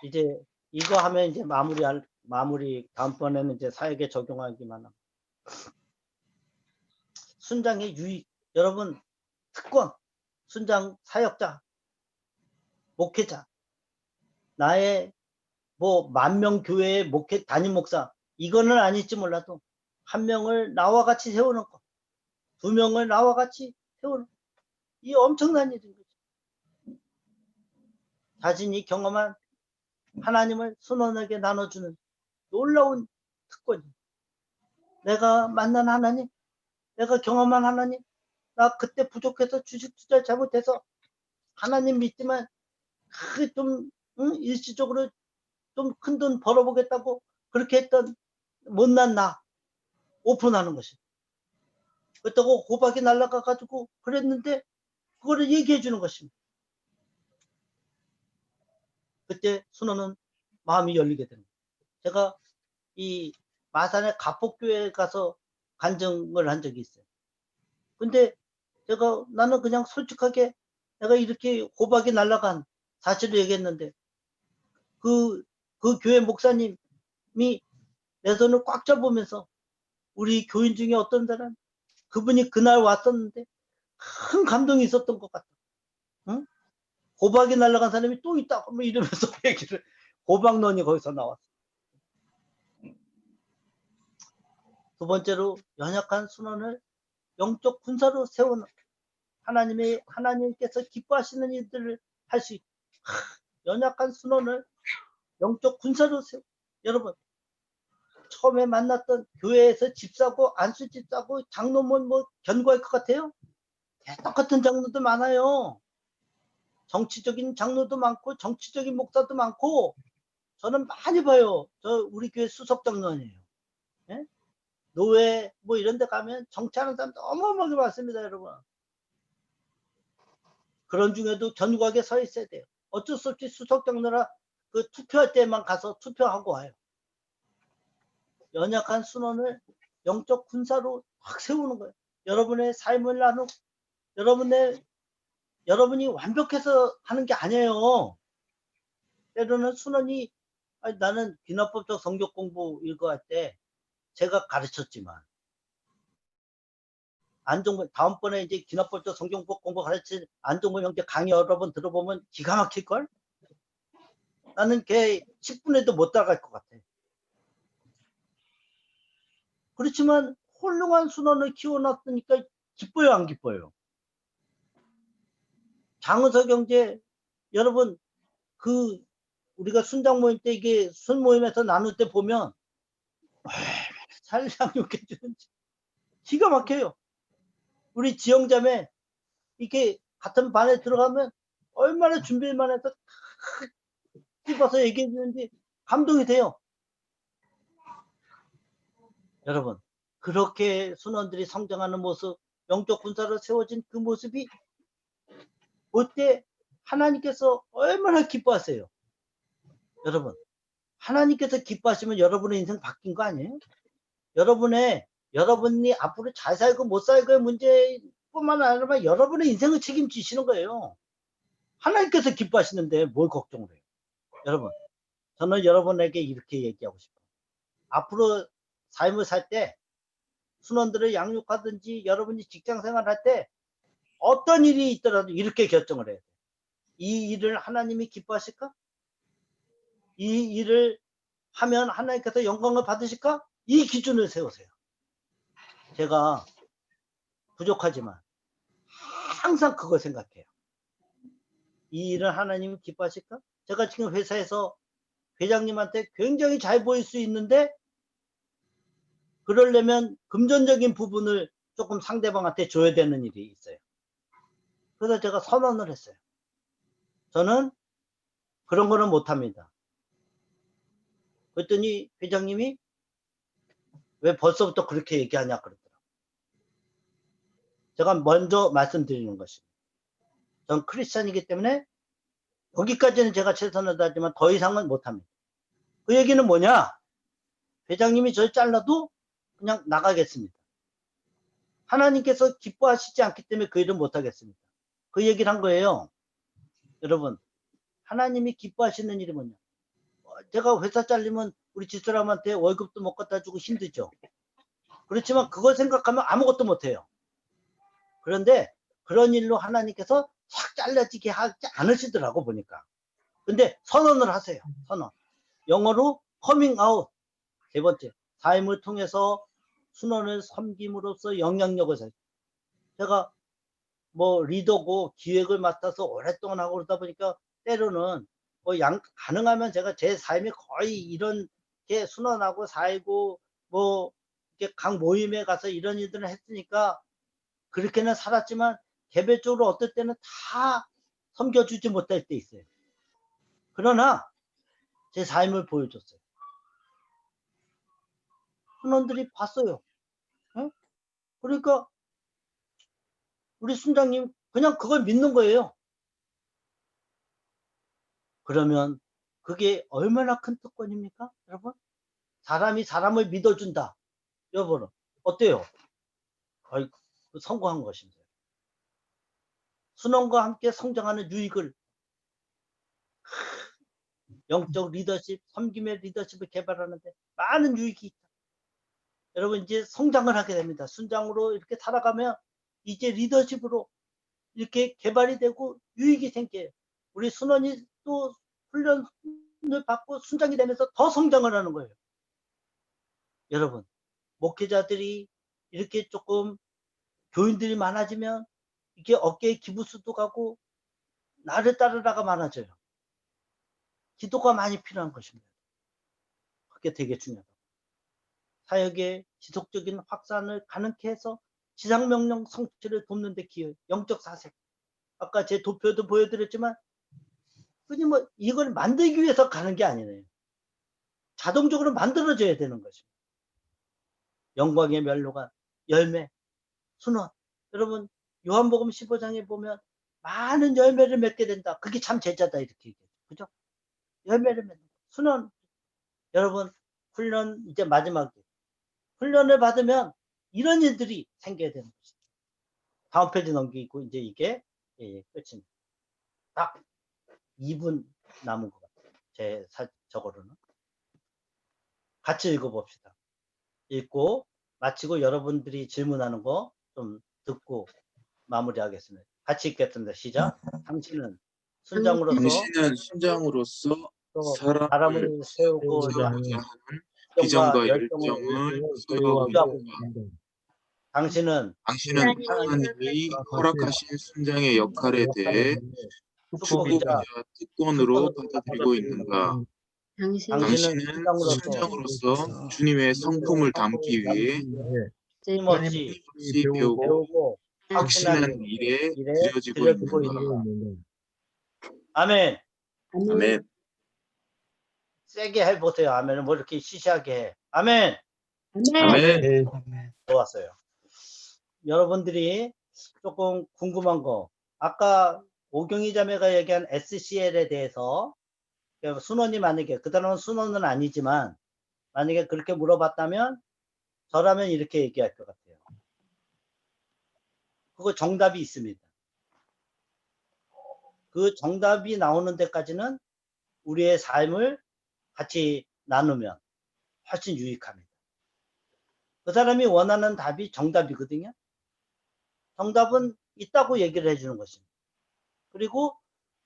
이제 이거 하면 이제 마무리 다음번에는 이제 사역에 적용하기만 합니다. 순장의 유익, 여러분 특권, 순장 사역자, 목회자, 나의 뭐 10,000명 교회의 목회 담임 목사, 이거는 아닐지 몰라도 한 명을 나와 같이 세우는 것, 2명을 나와 같이 세우는 것, 이 엄청난 일인 거죠. 자신이 경험한 하나님을 순원에게 나눠주는 놀라운 특권이. 내가 만난 하나님, 내가 경험한 하나님, 나 그때 부족해서 주식 투자 잘못해서 하나님 믿지만 좀 일시적으로 좀 큰 돈 벌어보겠다고 그렇게 했던 못난 나 오픈하는 것이. 그렇다고 호박이 날아가 가지고 그랬는데 그거를 얘기해 주는 것입니다. 그때 순호는 마음이 열리게 됩니다. 제가 이 마산의 가폭교회에 가서 간증을 한 적이 있어요. 근데 제가 나는 그냥 솔직하게 내가 이렇게 호박이 날아간 사실을 얘기했는데 그 교회 목사님이 내 손을 꽉 잡으면서 우리 교인 중에 어떤 사람 그분이 그날 왔었는데 큰 감동이 있었던 것 같아. 응? 호박이 날아간 사람이 또 있다 뭐 이러면서 얘기를 호박론이 거기서 나왔어. 두 번째로 연약한 순원을 영적 군사로 세우는 하나님께서 기뻐하시는 일들을 할 수 있고 연약한 순원을 영적 군사로 세우. 여러분 처음에 만났던 교회에서 집 사고 안수집 사고 장로문 뭐 견고할 것 같아요? 똑같은 장로도 많아요. 정치적인 장로도 많고 정치적인 목사도 많고 저는 많이 봐요. 저 우리 교회 수석 장로님이에요. 예? 노회 뭐 이런 데 가면 정치하는 사람도 어마어마하게 많습니다, 여러분. 그런 중에도 견고하게 서 있어야 돼요. 어쩔 수 없이 수석 장로라 그 투표할 때만 가서 투표하고 와요. 연약한 순원을 영적 군사로 확 세우는 거예요. 여러분의 삶을 나누고 여러분이 완벽해서 하는 게 아니에요. 때로는 순원이 나는 기납법적 성경 공부 읽어할 때 제가 가르쳤지만 안종범 다음번에 이제 기납법적 성경 공부 가르칠 안종범 형제 강의 여러 번 들어보면 기가 막힐걸? 나는 걔 10분에도 못 따라갈 것 같아. 그렇지만 훌륭한 순원을 키워놨으니까 기뻐요, 안 기뻐요? 장은석 형제 여러분 우리가 순장 모임 때 이게 순 모임에서 나눌 때 보면 잘 양육해 주는지 기가 막혀요. 우리 지영자매 이렇게 같은 반에 들어가면 얼마나 준비만 해서 찝어서 얘기해 주는지 감동이 돼요. 여러분 그렇게 순원들이 성장하는 모습, 영적 군사로 세워진 그 모습이 그때 하나님께서 얼마나 기뻐하세요. 여러분 하나님께서 기뻐하시면 여러분의 인생 바뀐 거 아니에요? 여러분이 앞으로 잘 살고 못 살고의 문제뿐만 아니라 여러분의 인생을 책임지시는 거예요. 하나님께서 기뻐하시는데 뭘 걱정을 해요. 여러분 저는 여러분에게 이렇게 얘기하고 싶어요. 앞으로 삶을 살 때 순원들을 양육하든지 여러분이 직장생활 할 때 어떤 일이 있더라도 이렇게 결정을 해야 돼요. 이 일을 하나님이 기뻐하실까? 이 일을 하면 하나님께서 영광을 받으실까? 이 기준을 세우세요. 제가 부족하지만 항상 그걸 생각해요. 이 일을 하나님이 기뻐하실까? 제가 지금 회사에서 회장님한테 굉장히 잘 보일 수 있는데 그러려면 금전적인 부분을 조금 상대방한테 줘야 되는 일이 있어요. 그래서 제가 선언을 했어요. 저는 그런 거는 못합니다. 그랬더니 회장님이 왜 벌써부터 그렇게 얘기하냐 그러더라고요. 제가 먼저 말씀드리는 것입니다. 전 크리스찬이기 때문에 여기까지는 제가 최선을 다하지만 더 이상은 못합니다. 그 얘기는 뭐냐? 회장님이 저를 잘라도 그냥 나가겠습니다. 하나님께서 기뻐하시지 않기 때문에 그 일은 못하겠습니다. 그 얘기를 한 거예요. 여러분 하나님이 기뻐하시는 일이 뭐냐? 제가 회사 잘리면 우리 집사람한테 월급도 못 갖다 주고 힘들죠. 그렇지만 그걸 생각하면 아무것도 못해요. 그런데 그런 일로 하나님께서 확 잘라지게 하지 않으시더라고 보니까. 근데 선언을 하세요. 선언. 영어로 커밍 아웃. 세 번째, 삶을 통해서 순원을 섬김으로써 영향력을 살. 제가 뭐 리더고 기획을 맡아서 오랫동안 하고 그러다 보니까 때로는 뭐 가능하면 제가 제 삶이 거의 이런 게 순원하고 살고 뭐 이렇게 각 모임에 가서 이런 일들을 했으니까 그렇게는 살았지만 개별적으로 어떨 때는 다 섬겨주지 못할 때 있어요. 그러나 제 삶을 보여줬어요. 순원들이 봤어요. 응? 그러니까 우리 순장님 그냥 그걸 믿는 거예요. 그러면 그게 얼마나 큰 특권입니까? 여러분? 사람이 사람을 믿어준다. 여러분 어때요? 거의 성공한 것입니다. 순원과 함께 성장하는 유익을 영적 리더십, 섬김의 리더십을 개발하는데 많은 유익이 있다. 여러분 이제 성장을 하게 됩니다. 순장으로 이렇게 살아가면 이제 리더십으로 이렇게 개발이 되고 유익이 생겨요. 우리 순원이 또 훈련을 받고 순장이 되면서 더 성장을 하는 거예요. 여러분 목회자들이 이렇게 조금 교인들이 많아지면 이게 어깨에 기부수도 가고 나를 따르다가 많아져요. 기도가 많이 필요한 것입니다. 그게 되게 중요하다. 사역의 지속적인 확산을 가능케 해서 지상명령 성취를 돕는 데 기여해요. 영적 사색. 아까 제 도표도 보여드렸지만 그냥 뭐 이걸 만들기 위해서 가는 게 아니네요. 자동적으로 만들어져야 되는 것입니다. 영광의 멸로가 열매, 순원. 여러분 요한복음 15장에 보면 많은 열매를 맺게 된다. 그게 참 제자다 이렇게 얘기해요. 그죠? 열매를 맺는 순원. 여러분 훈련 이제 마지막에 훈련을 받으면 이런 일들이 생겨야 되는 것이죠. 다음 페이지 넘기고 이제 이게 끝입니다. 딱 2분 남은 것 같아요. 제 저거로는. 같이 읽어봅시다. 읽고 마치고 여러분들이 질문하는 거 좀 듣고 마무리하겠습니다. 같이 읽겠습니다. 시작. 당신은 순장으로서 당신은 순장으로서 사람을 세우고자 하는 세우고자 하는 비전과 열정을 열정을 소유하고 유지하고 있다. 당신은 하나님이 허락하신 순장의 역할에 대해 축복이자 특권으로 받아들이고 있는가? 당신은 순장으로서 주님의 성품을 담기 위해 끊임없이 배우고 배우고 확신한 일에 들여지고 있는가? 아멘. 아멘. 세게 해보세요. 아멘을 뭐 이렇게 시시하게 해. 아멘. 아멘. 좋았어요. 여러분들이 조금 궁금한 거 아까 오경희 자매가 얘기한 SCL에 대해서 순원이 만약에 그 단어는 순원은 아니지만 만약에 그렇게 물어봤다면 저라면 이렇게 얘기할 것 같아요. 그거 정답이 있습니다. 그 정답이 나오는 데까지는 우리의 삶을 같이 나누면 훨씬 유익합니다. 그 사람이 원하는 답이 정답이거든요. 정답은 있다고 얘기를 해주는 것입니다. 그리고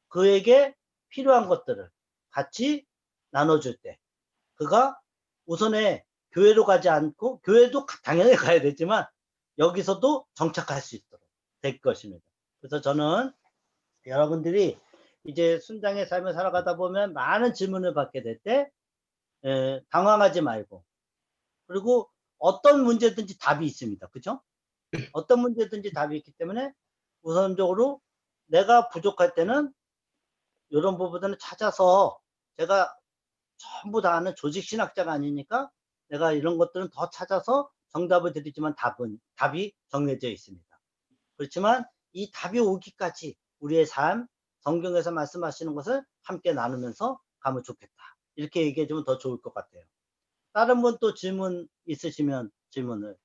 그에게 필요한 것들을 같이 나눠줄 때 그가 우선에 교회로 가지 않고 교회도 당연히 가야 되지만 여기서도 정착할 수 있도록 될 것입니다. 그래서 저는 여러분들이 이제 순장의 삶을 살아가다 보면 많은 질문을 받게 될 때 당황하지 말고 그리고 어떤 문제든지 답이 있습니다. 그죠? 어떤 문제든지 답이 있기 때문에 우선적으로 내가 부족할 때는 이런 부분들을 찾아서 제가 전부 다 아는 조직신학자가 아니니까 내가 이런 것들은 더 찾아서 정답을 드리지만 답이 정해져 있습니다. 그렇지만 이 답이 오기까지 우리의 삶, 성경에서 말씀하시는 것을 함께 나누면서 가면 좋겠다. 이렇게 얘기해 주면 더 좋을 것 같아요. 다른 분 또 질문 있으시면 질문을.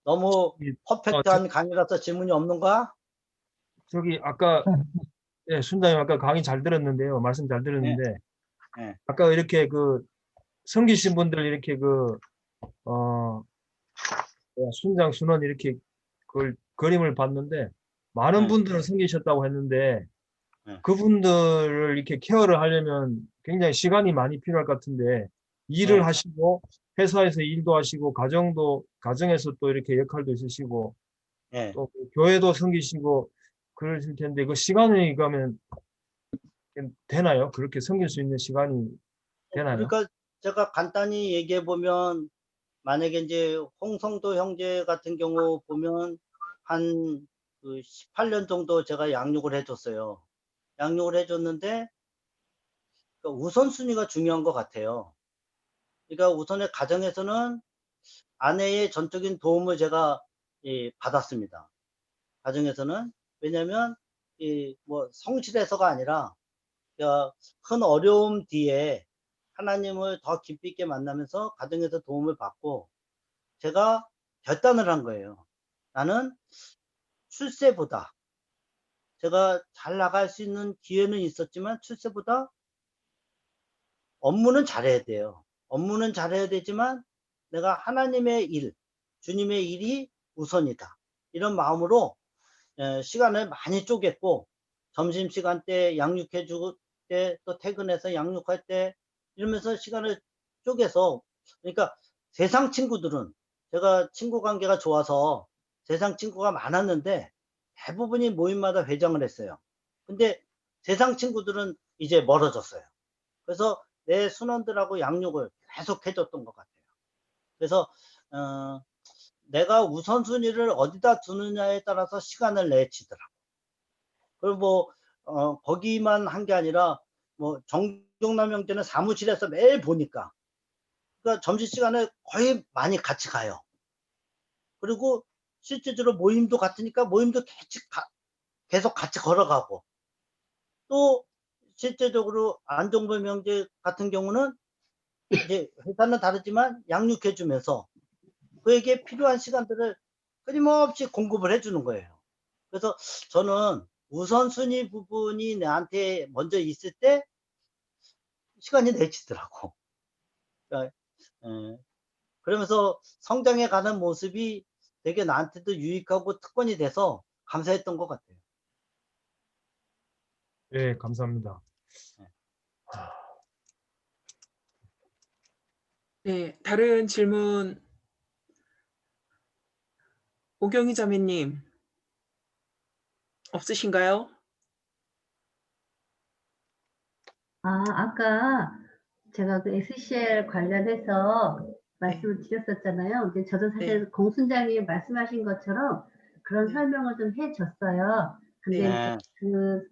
너무 퍼펙트한 강의라서 질문이 없는가? 저기 아까 순장님 아까 강의 잘 들었는데요. 말씀 잘 들었는데 아까 이렇게 그 섬기신 분들 이렇게 그 순장 순원 이렇게 그 그림을 봤는데 많은 네. 분들을 섬기셨다고 했는데 네. 그분들을 이렇게 케어를 하려면 굉장히 시간이 많이 필요할 것 같은데 일을 네. 하시고 회사에서 일도 하시고 가정에서 또 이렇게 역할도 있으시고 예. 또 교회도 섬기시고 그러실 텐데 그 시간이 그러면 되나요? 그렇게 섬길 수 있는 시간이 되나요? 그러니까 제가 간단히 얘기해 보면 만약에 이제 홍성도 형제 같은 경우 보면 한 그 18년 정도 제가 양육을 해줬어요. 양육을 해줬는데 그러니까 우선순위가 중요한 것 같아요. 그러니까 우선의 가정에서는 아내의 전적인 도움을 제가 받았습니다. 가정에서는 왜냐하면 뭐 성실해서가 아니라 그러니까 큰 어려움 뒤에 하나님을 더 깊이 있게 만나면서 가정에서 도움을 받고 제가 결단을 한 거예요. 나는 출세보다 제가 잘 나갈 수 있는 기회는 있었지만 출세보다 업무는 잘해야 돼요. 업무는 잘해야 되지만 내가 하나님의 일, 주님의 일이 우선이다. 이런 마음으로 시간을 많이 쪼갰고 점심시간 때 양육해 줄 때 또 퇴근해서 양육할 때 이러면서 시간을 쪼개서 그러니까 세상 친구들은 제가 친구 관계가 좋아서 세상 친구가 많았는데 대부분이 모임마다 회장을 했어요. 근데 세상 친구들은 이제 멀어졌어요. 그래서 내 순원들하고 양육을 계속 해 줬던 것 같아요. 그래서 내가 우선순위를 어디다 두느냐에 따라서 시간을 내치더라고요. 그리고 뭐 거기만 한 게 아니라 뭐 정종남 형제는 사무실에서 매일 보니까 그러니까 점심시간에 거의 많이 같이 가요. 그리고 실제적으로 모임도 같으니까 모임도 계속 같이 걸어가고 또 실제적으로 안종범 형제 같은 경우는 이제 회사는 다르지만 양육해 주면서 그에게 필요한 시간들을 끊임없이 공급을 해 주는 거예요. 그래서 저는 우선순위 부분이 나한테 먼저 있을 때 시간이 내치더라고. 그러니까 그러면서 성장해 가는 모습이 되게 나한테도 유익하고 특권이 돼서 감사했던 것 같아요. 네, 감사합니다. 네, 다른 질문 오경희 자매님 없으신가요? 아까 제가 그 SCL 관련해서 말씀을 드렸었잖아요. 근데 저도 사실 네. 공순장님이 말씀하신 것처럼 그런 네. 설명을 좀 해줬어요. 근데 네.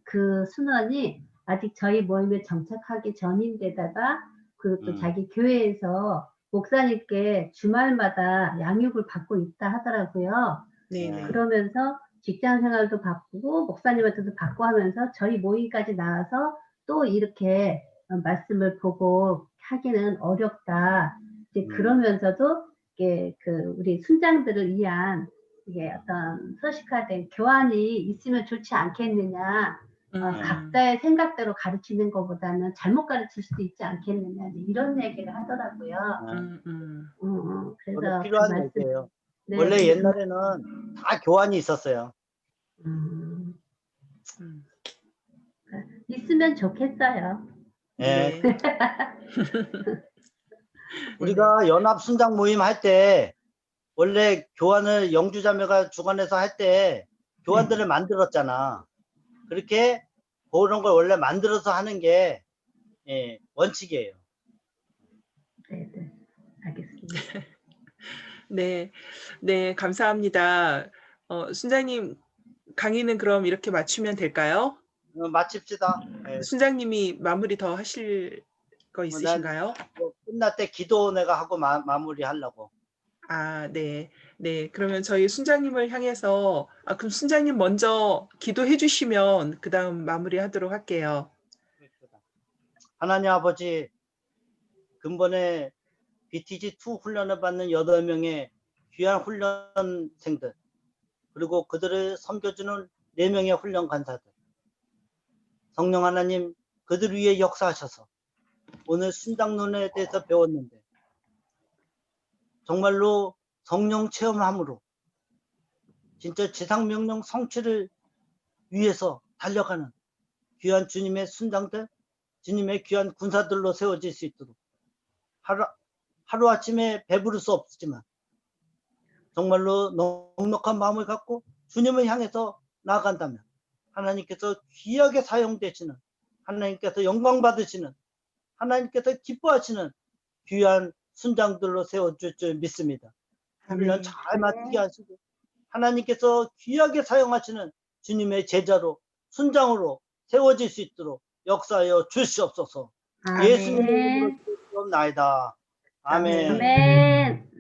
그 순원이 아직 저희 모임에 정착하기 전인데다가 그리고 또 자기 교회에서 목사님께 주말마다 양육을 받고 있다 하더라고요. 네네. 그러면서 직장 생활도 바꾸고 목사님한테도 받고 하면서 저희 모임까지 나와서 또 이렇게 말씀을 보고 하기는 어렵다. 이제 그러면서도 이게 그 우리 순장들을 위한 이게 어떤 서식화된 교환이 있으면 좋지 않겠느냐. 각자의 생각대로 가르치는 것보다는 잘못 가르칠 수도 있지 않겠느냐. 이런 얘기를 하더라고요. 저도 그래서 그 필요한 말씀, 얘기예요. 네, 원래 그 옛날에는 다 교환이 있었어요. 있으면 좋겠어요. 예. 네. 우리가 연합 순장 모임 할 때 원래 교환을 영주자매가 주관해서 할 때 교환들을 만들었잖아. 그렇게 그런 걸 원래 만들어서 하는 게 원칙이에요. 네, 네. 알겠습니다. 네. 네, 감사합니다. 순장님 강의는 그럼 이렇게 마치면 될까요? 마칩시다. 예. 순장님이 마무리 더 하실 거 난 있으신가요? 뭐 끝날 때 기도 내가 하고 마무리하려고. 아, 네. 네. 그러면 저희 순장님을 향해서 그럼 순장님 먼저 기도해 주시면 그다음 마무리하도록 할게요. 하나님 아버지, 근본에 BTG2 훈련을 받는 8명의 귀한 훈련생들, 그리고 그들을 섬겨주는 4명의 훈련 간사들, 성령 하나님 그들 위해 역사하셔서 오늘 순장론에 대해서 배웠는데 정말로 성령 체험함으로 진짜 지상명령 성취를 위해서 달려가는 귀한 주님의 순장들, 주님의 귀한 군사들로 세워질 수 있도록 하루아침에 배부를 수 없지만 정말로 넉넉한 마음을 갖고 주님을 향해서 나아간다면 하나님께서 귀하게 사용되시는, 하나님께서 영광 받으시는, 하나님께서 기뻐하시는 귀한 순장들로 세워줄 줄 믿습니다. 훈련 잘 마치게 하시고 하나님께서 귀하게 사용하시는 주님의 제자로, 순장으로 세워질 수 있도록 역사하여 주시옵소서. 예수님의 이름으로 기도하옵나이다. 아멘. 아멘.